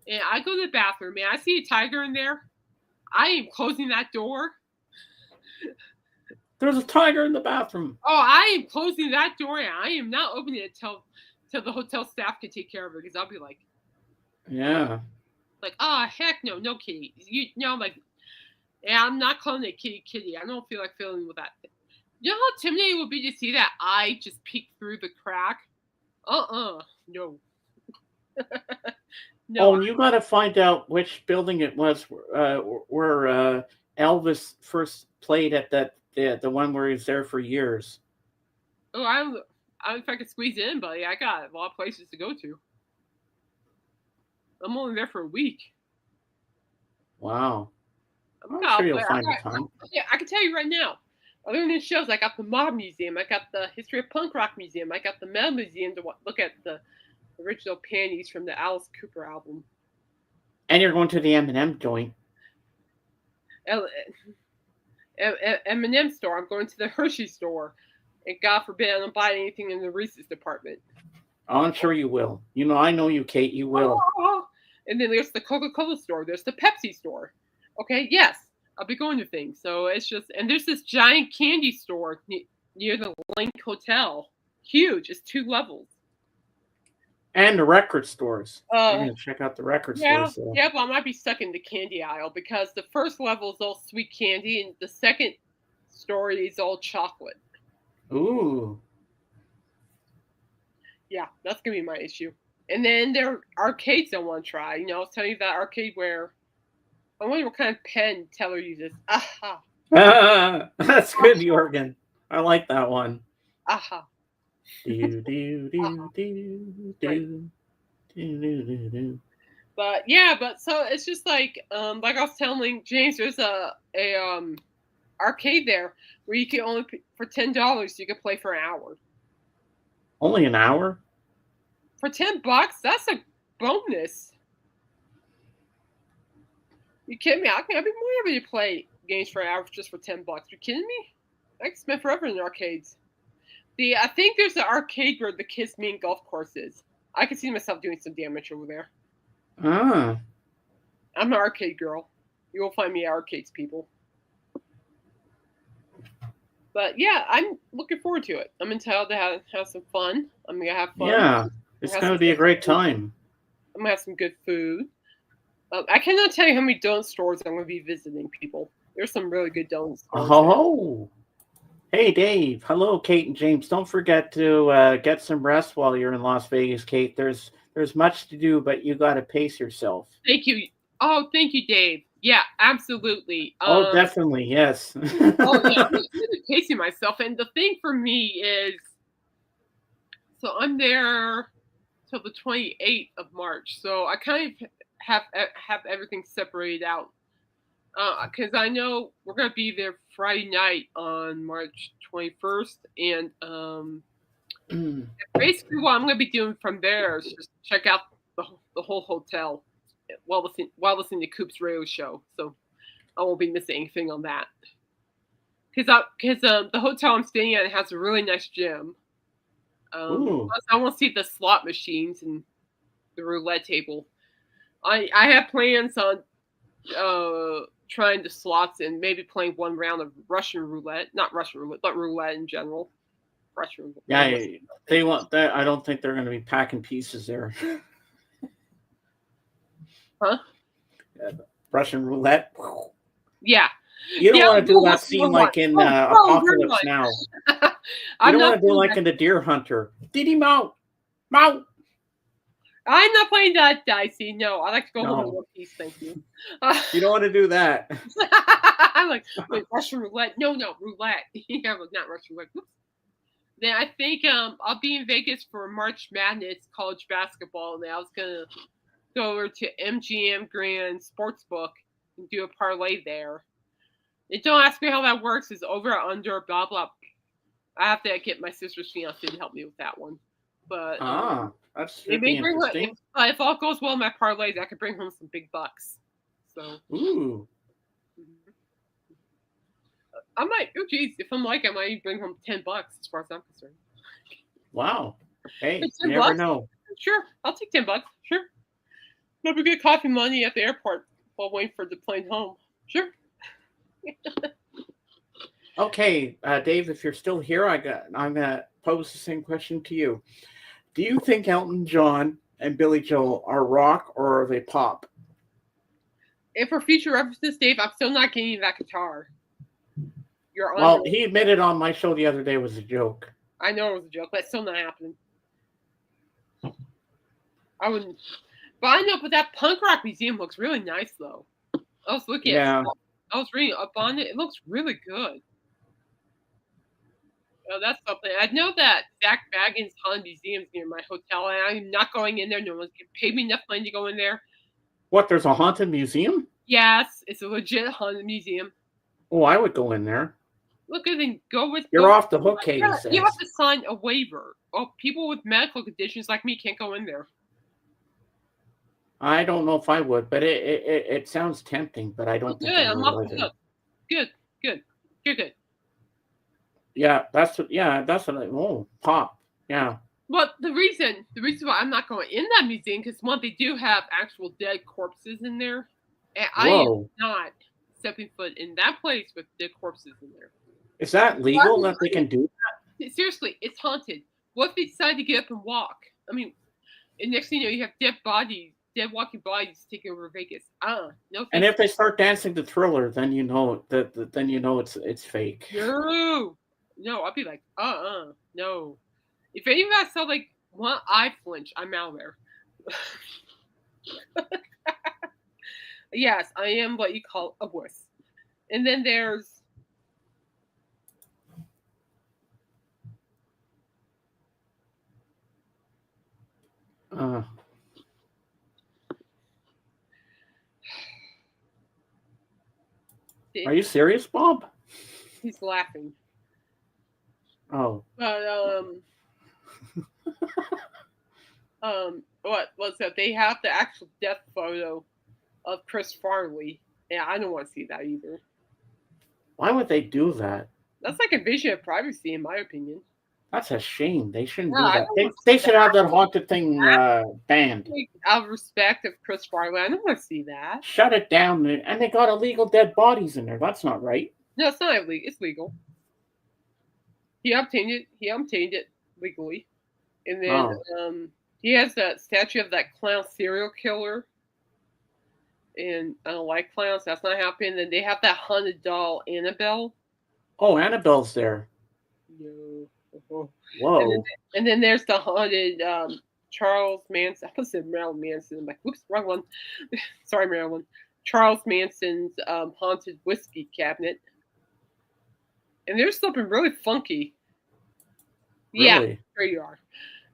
and I go to the bathroom and I see a tiger in there, I am closing that door. There's a tiger in the bathroom. Oh, I am closing that door, and I am not opening it till the hotel staff can take care of it, because I'll be like, yeah, heck no, no kitty. Like, yeah, I'm not calling it kitty. I don't feel like feeling with that. You know how intimidating it would be to see that eye just peek through the crack? No. No. Oh, and you got to find out which building it was where Elvis first played at the one where he was there for years. Oh, if I could squeeze in, buddy, I got a lot of places to go to. I'm only there for a week. Wow. I'm sure you'll find the time. Yeah, I can tell you right now. Other than the shows, I got the Mob Museum, I got the History of Punk Rock Museum, I got the Metal Museum to look at the original panties from the Alice Cooper album. And you're going to the M&M joint. M&M store. I'm going to the Hershey store. And God forbid I don't buy anything in the Reese's department. Oh, I'm sure you will. I know you, Kate. You will. And then there's the Coca-Cola store. There's the Pepsi store. Okay, yes. I'll be going to things. So it's just... And there's this giant candy store near the Link Hotel. Huge. It's 2 levels. And the record stores. You're going to check out the record stores. So. Yeah, but I might be stuck in the candy aisle, because the first level is all sweet candy and the second story is all chocolate. Ooh. Yeah, that's going to be my issue. And then there are arcades I want to try. I was telling you that arcade where... I wonder what kind of pen Teller uses. Aha. That's good, Jorgen. I like that one. Aha. But yeah, so it's just like I was telling James, there's a arcade there where you can only for $10 you can play for an hour. Only an hour? For $10, that's a bonus. You kidding me? I'd be more happy to play games for an hour just for $10. You kidding me? I can spend forever in the arcades. I think there's an arcade where the Kiss Me golf course is. I can see myself doing some damage over there. Ah. I'm an arcade girl. You will find me at arcades, people. But yeah, I'm looking forward to it. I'm entitled to have some fun. I'm going to have fun. Yeah, it's going to be a great time. I'm going to have some good food. I cannot tell you how many donut stores I'm going to be visiting, people. There's some really good donut stores. Oh, hey, Dave. Hello, Kate and James. Don't forget to get some rest while you're in Las Vegas, Kate. There's much to do, but you got to pace yourself. Thank you. Oh, thank you, Dave. Yeah, absolutely. Definitely, yes. Yeah, I'm really pacing myself. And the thing for me is, so I'm there till the 28th of March. So I kind of have everything separated out. Because I know we're going to be there Friday night on March 21st. And basically what I'm going to be doing from there is just check out the whole hotel while listening to Coop's radio show. So I won't be missing anything on that. Because the hotel I'm staying at has a really nice gym. Plus I want to see the slot machines and the roulette table. I have plans on trying the slots and maybe playing one round of Russian roulette. Not Russian roulette, but roulette in general. Russian roulette. Yeah, they want that. I don't think they're going to be packing pieces there. Huh? Russian roulette. Yeah. You don't Yeah, want to do that scene like in Apocalypse one. Now. You I'm don't not want to do playing like that. in The Deer Hunter. Did he mount? Mount. I'm not playing that dicey. No, I like to go home in No. one piece. Thank you. You don't want to do that. I'm like, wait, Russian roulette? No, roulette. Yeah, but not Russian roulette. Whoops. Then I think I'll be in Vegas for March Madness college basketball, and I was gonna go over to MGM Grand Sportsbook and do a parlay there. And don't ask me how that works. It's over or under, blah blah. I have to get my sister's fiance to help me with that one. But that should be interesting. If all goes well in my parlays, I could bring home some big bucks. So. Ooh. I might. Oh, geez. If I'm like, I might bring home $10 as far as I'm concerned. Wow. Hey, you never know. Sure, I'll take $10. Sure. Maybe get coffee money at the airport while waiting for the plane home. Sure. Okay, Dave, if you're still here, I'm gonna pose the same question to you. Do you think Elton John and Billy Joel are rock or are they pop? And for future references, Dave, I'm still not getting that guitar. Well, he admitted on my show the other day it was a joke. I know it was a joke, but it's still not happening. I wouldn't. But I know, but that punk rock museum looks really nice, though. I was looking at it. I was reading up on it. It looks really good. Oh, that's something. I know that Zach Baggins Haunted Museum's near my hotel, and I'm not going in there. No one's paid me enough money to go in there. What, there's a haunted museum? Yes, it's a legit haunted museum. Oh, I would go in there. Look, then go with. You're off the hook, Katie says. You have to sign a waiver. Oh, people with medical conditions like me can't go in there. I don't know if I would, but it sounds tempting, but I don't think I would. Good. You're good. Yeah, that's what pop. Yeah. Well, the reason why I'm not going in that museum, because one, they do have actual dead corpses in there. And I am not stepping foot in that place with dead corpses in there. Is that legal that they can do that? Seriously, it's haunted. What if they decide to get up and walk? I mean, and next thing you know, you have dead walking bodies taking over Vegas. No. And if they start dancing to Thriller, then you know it's fake. No, I'll be like, no. If any of that saw like one eye flinch, I'm out there. Yes, I am what you call a wuss. And then there's Are you serious, Bob? He's laughing. Oh. But what was that? They have the actual death photo of Chris Farley. Yeah, I don't want to see that either. Why would they do that? That's like a invasion of privacy, in my opinion. That's a shame. They shouldn't do that. They should have that haunted thing banned. Out of respect of Chris Farley, I don't want to see that. Shut it down. And they got illegal dead bodies in there. That's not right. No, it's not illegal. It's legal. He obtained it legally. And then he has that statue of that clown serial killer. And I don't like clowns. That's not happening. Then they have that haunted doll, Annabelle. Oh, Annabelle's there. No. Whoa. And then there's the haunted Charles Manson. I said Marilyn Manson. I'm like, whoops, wrong one. Sorry, Marilyn. Charles Manson's haunted whiskey cabinet. And there's something really funky. Really? Yeah, there you are.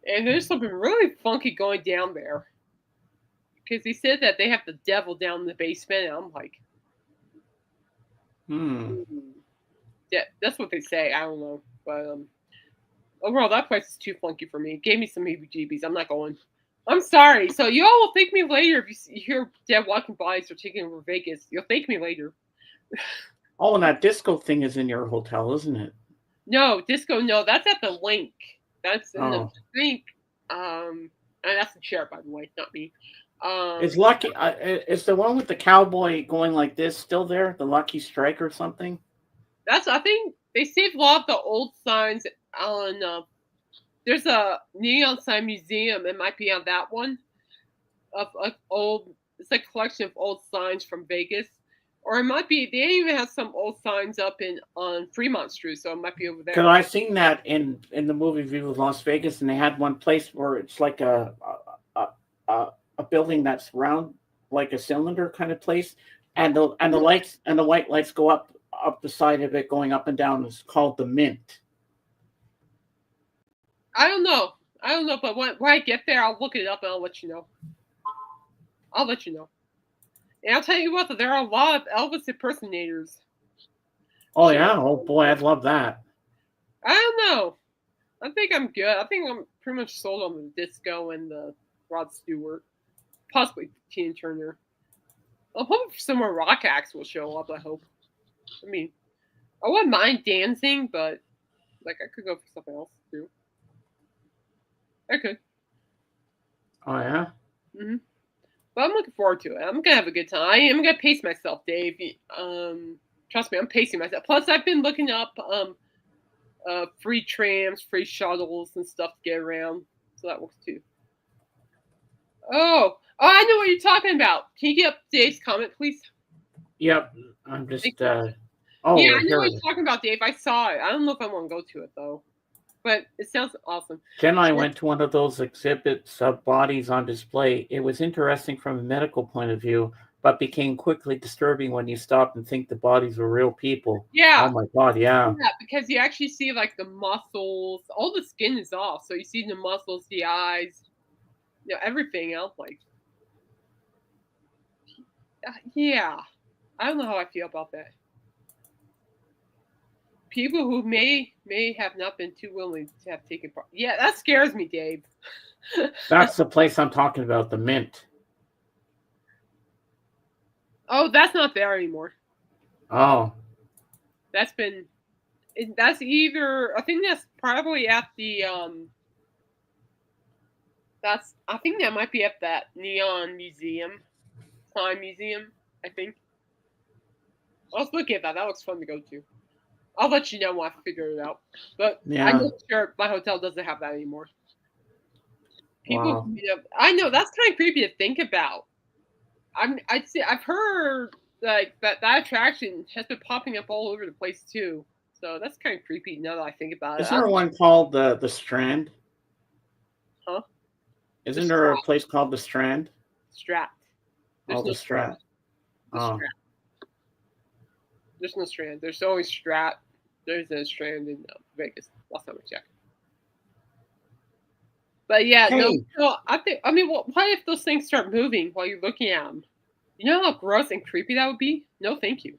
And there's something really funky going down there. Because he said that they have the devil down in the basement. And I'm like, yeah, that's what they say. I don't know. But overall, that place is too funky for me. It gave me some heebie-jeebies. I'm not going. I'm sorry. So you all will thank me later if you hear dead walking bodies are taking over Vegas. You'll thank me later. Oh, and that disco thing is in your hotel, isn't it? No, disco. No, that's at the Link. That's in the Link. And that's the chair, by the way, not me. Is Lucky? Is the one with the cowboy going like this still there? The Lucky Strike or something? I think they saved a lot of the old signs on. There's a neon sign museum. It might be on that one of old it's like a collection of old signs from Vegas, or it might be they even have some old signs up in on Fremont Street, so it might be over Because there. I seen that in the movie View of Las Vegas, and they had one place where it's like a a, a building that's round, like a cylinder kind of place, and the lights and the white lights go up the side of it, going up and down. It's called the Mint. I don't know. I don't know, but when I get there, I'll look it up and I'll let you know. I'll let you know. And I'll tell you what, there are a lot of Elvis impersonators. Oh yeah, oh boy, I'd love that. I don't know. I think I'm good. I think I'm pretty much sold on the disco and the Rod Stewart, possibly Tina Turner. I'm hoping some more rock acts will show up. I hope. I mean, I wouldn't mind dancing, but like I could go for something else too. I could. Oh yeah. Hmm. But I'm looking forward to it. I'm gonna have a good time. I'm gonna pace myself, Dave. Trust me, I'm pacing myself. Plus, I've been looking up free trams, free shuttles, and stuff to get around. So that works too. I know what you're talking about. Can you get up Dave's comment, please? Yep. I'm just. Yeah, Oh, I know here what it you're is. talking about, Dave. I saw it. I don't know if I want to go to it though, but it sounds awesome. Jen and I went to one of those exhibits of bodies on display. It was interesting from a medical point of view, but became quickly disturbing when you stopped and think the bodies were real people. Yeah. Oh my God, yeah. Yeah, because you actually see like the muscles, all the skin is off, so you see the muscles, the eyes, everything else. Like, yeah, I don't know how I feel about that. People who may have not been too willing to have taken part. Yeah, that scares me, Dave. That's the place I'm talking about, the Mint. Oh, that's not there anymore. Oh. That's been. That's either. I think that's probably at the. I think that might be at that Neon Museum, Time Museum. I think. Let's look at that. That looks fun to go to. I'll let you know when I figure it out. But Yeah. I'm not sure my hotel doesn't have that anymore. People, Wow. I know that's kind of creepy to think about. I've heard like that attraction has been popping up all over the place too. So that's kind of creepy now that I think about it. Isn't there one called the Strand? Huh? Isn't there a place called the Strand? Strat. There's no the Strand. Strat. There's no Strand. There's always Strat. There's a Strand in Vegas. Last time I checked. But yeah, hey. no. What if those things start moving while you're looking at them? You know how gross and creepy that would be? No, thank you.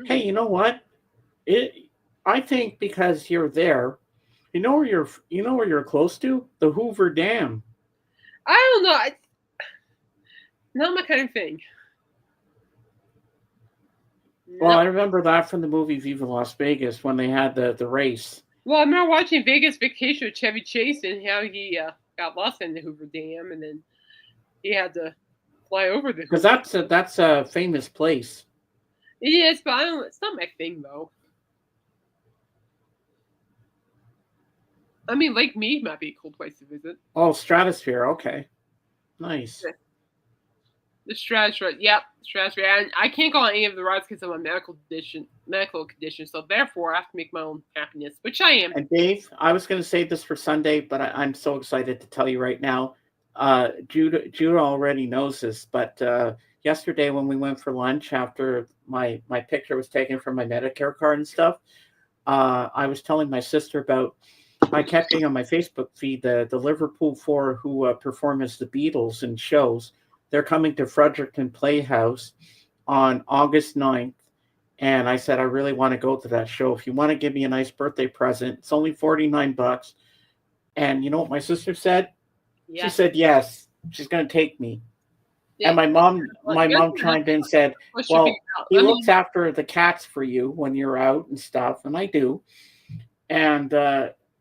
Hey, you know what? I think because you're there, you know where you're close to? The Hoover Dam. I don't know. Not my kind of thing. Well, no. I remember that from the movie Viva Las Vegas when they had the race. Well, I remember watching Vegas Vacation with Chevy Chase and how he got lost in the Hoover Dam, and then he had to fly over the. Because that's a famous place. It is, but it's not my thing though. I mean, Lake Mead might be a cool place to visit. Oh, Stratosphere. Okay, nice. Yeah. The Stratosphere, yep, Stratosphere. And I can't go on any of the rides because of my medical condition. So therefore, I have to make my own happiness, which I am. And Dave, I was going to save this for Sunday, but I'm so excited to tell you right now. Judah already knows this, but yesterday when we went for lunch after my picture was taken from my Medicare card and stuff, I was telling my sister about. I kept seeing on my Facebook feed the Liverpool Four who perform as the Beatles in shows. They're coming to Fredericton Playhouse on August 9th. And I said, I really want to go to that show. If you want to give me a nice birthday present, it's only $49. And you know what my sister said? Yeah. She said, yes, she's going to take me. Yeah. And my mom chimed in and said, well, he looks after the cats for you when you're out and stuff. And I do. And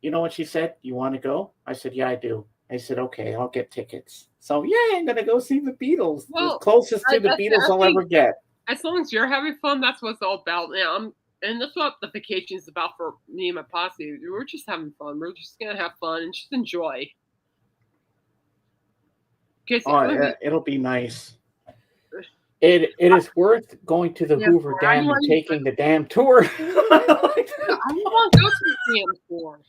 you know what she said? You want to go? I said, yeah, I do. I said, okay, I'll get tickets. So, yeah, I'm going to go see the Beatles. Well, the closest to the Beatles I'll ever get. As long as you're having fun, that's what it's all about. And that's what the vacation is about for me and my posse. We're just having fun. We're just going to have fun and just enjoy. Oh, it'll be nice. It is worth going to the Yeah, Hoover I Dam and want taking the damn tour. I want to go to the damn tour.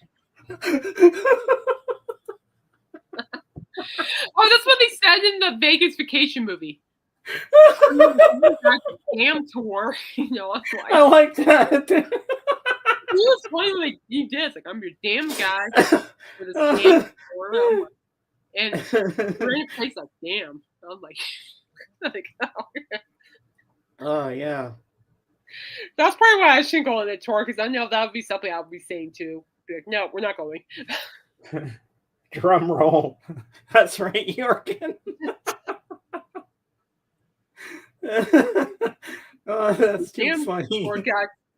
Oh, that's what they said in the Vegas vacation movie. Damn tour, you know. I'm like, I like that. he was funny like he did. It's like I'm your damn guy for this damn tour. I'm like, and we're in a place like damn. I was like, like oh. Oh yeah. That's probably why I shouldn't go on the tour because I know that would be something I would be saying too. Be like, no, we're not going. Drum roll. That's right, Jorgen. Oh, that's too Damn funny. tour guy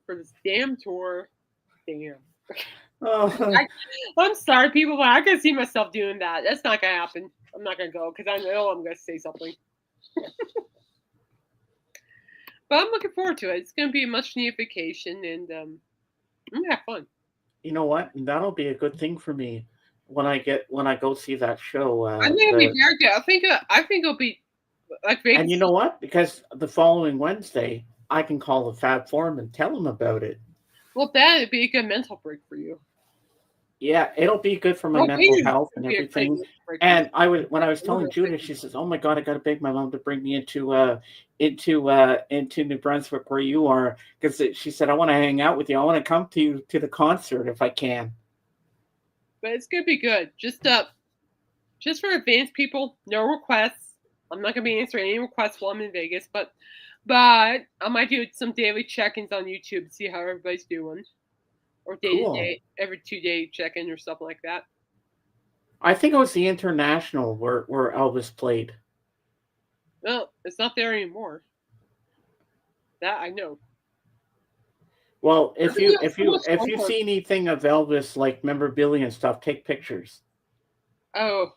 for this damn tour. Damn. Oh, I'm sorry, people, but I can see myself doing that. That's not gonna happen. I'm not gonna go because I know I'm gonna say something. But I'm looking forward to it. It's gonna be a much needed vacation, and I'm gonna have fun. you know what? That'll be a good thing for me when I go see that show. I think it'll be very good. I think it'll be like Vegas. And you know what? Because the following Wednesday, I can call the Fab Forum and tell them about it. Well, that'd be a good mental break for you. Yeah, it'll be good for my mental health and everything. And when I was telling Judith, she says, "Oh my God, I got to beg my mom to bring me into New Brunswick where you are," because she said, "I want to hang out with you. I want to come to the concert if I can." But it's gonna be good. Just for advanced people, no requests. I'm not gonna be answering any requests while I'm in Vegas, but I might do some daily check-ins on YouTube to see how everybody's doing. Or day-to-day, every 2-day check-in or something like that. I think it was the International where Elvis played. Well, it's not there anymore. That I know. Well, if you see anything of Elvis, like memorabilia and stuff, take pictures. Oh,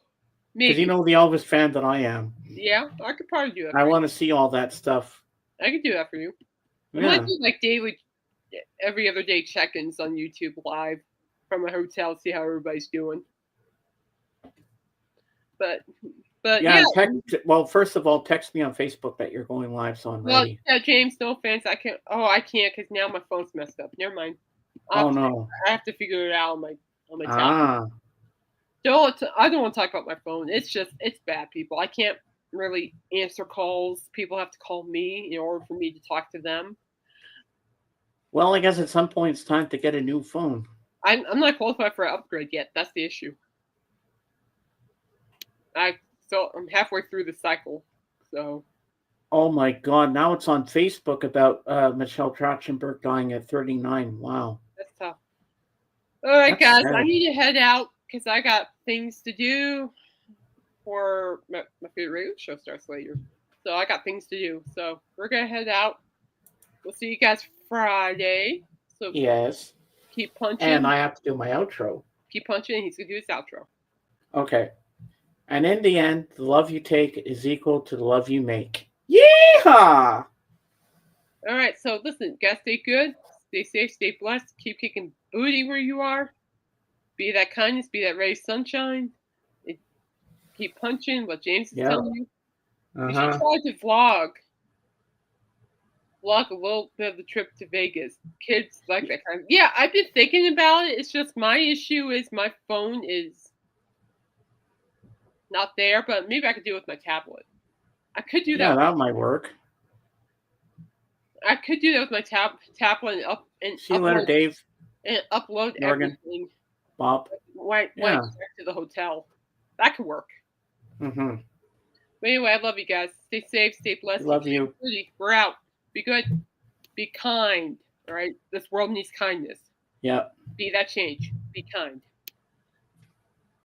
maybe. Because you know the Elvis fan that I am. Yeah, I could probably do that. I want to see all that stuff. I could do that for you. Yeah. I might do like daily, every other day check-ins on YouTube live from a hotel, see how everybody's doing. But yeah. Well, first of all, text me on Facebook that you're going live, so I'm ready. Well, yeah, James, no offense, I can't. Oh, I can't because now my phone's messed up. Never mind. No! I have to figure it out on my tablet. I don't want to talk about my phone. It's bad, people. I can't really answer calls. People have to call me in order for me to talk to them. Well, I guess at some point it's time to get a new phone. I'm not qualified for an upgrade yet. That's the issue. So I'm halfway through the cycle. So. Oh my God! Now it's on Facebook about Michelle Trachtenberg dying at 39. Wow. That's tough. All right, guys. I need to head out because I got things to do. For my favorite radio show starts later, so I got things to do. So we're gonna head out. We'll see you guys Friday. So yes. Keep punching. And I have to do my outro. Keep punching, and he's gonna do his outro. Okay. And in the end, the love you take is equal to the love you make. Yeehaw! All right, so listen, guys, stay good, stay safe, stay blessed, keep kicking booty where you are. Be that kindness, be that ray of sunshine. Keep punching what James is telling you. You should try to vlog a little bit of the trip to Vegas. Kids like that kind of. Yeah, I've been thinking about it. It's just my issue is my phone is not there, but maybe I could do it with my tablet. I could do that. Yeah, that might work. I could do that with my tablet and see you later, Dave. And upload Morgan. everything. Bob. Back to the hotel. That could work. Mm-hmm. But anyway, I love you guys. Stay safe, stay blessed. Love you. We're out. Be good. Be kind. All right. This world needs kindness. Yeah. Be that change. Be kind.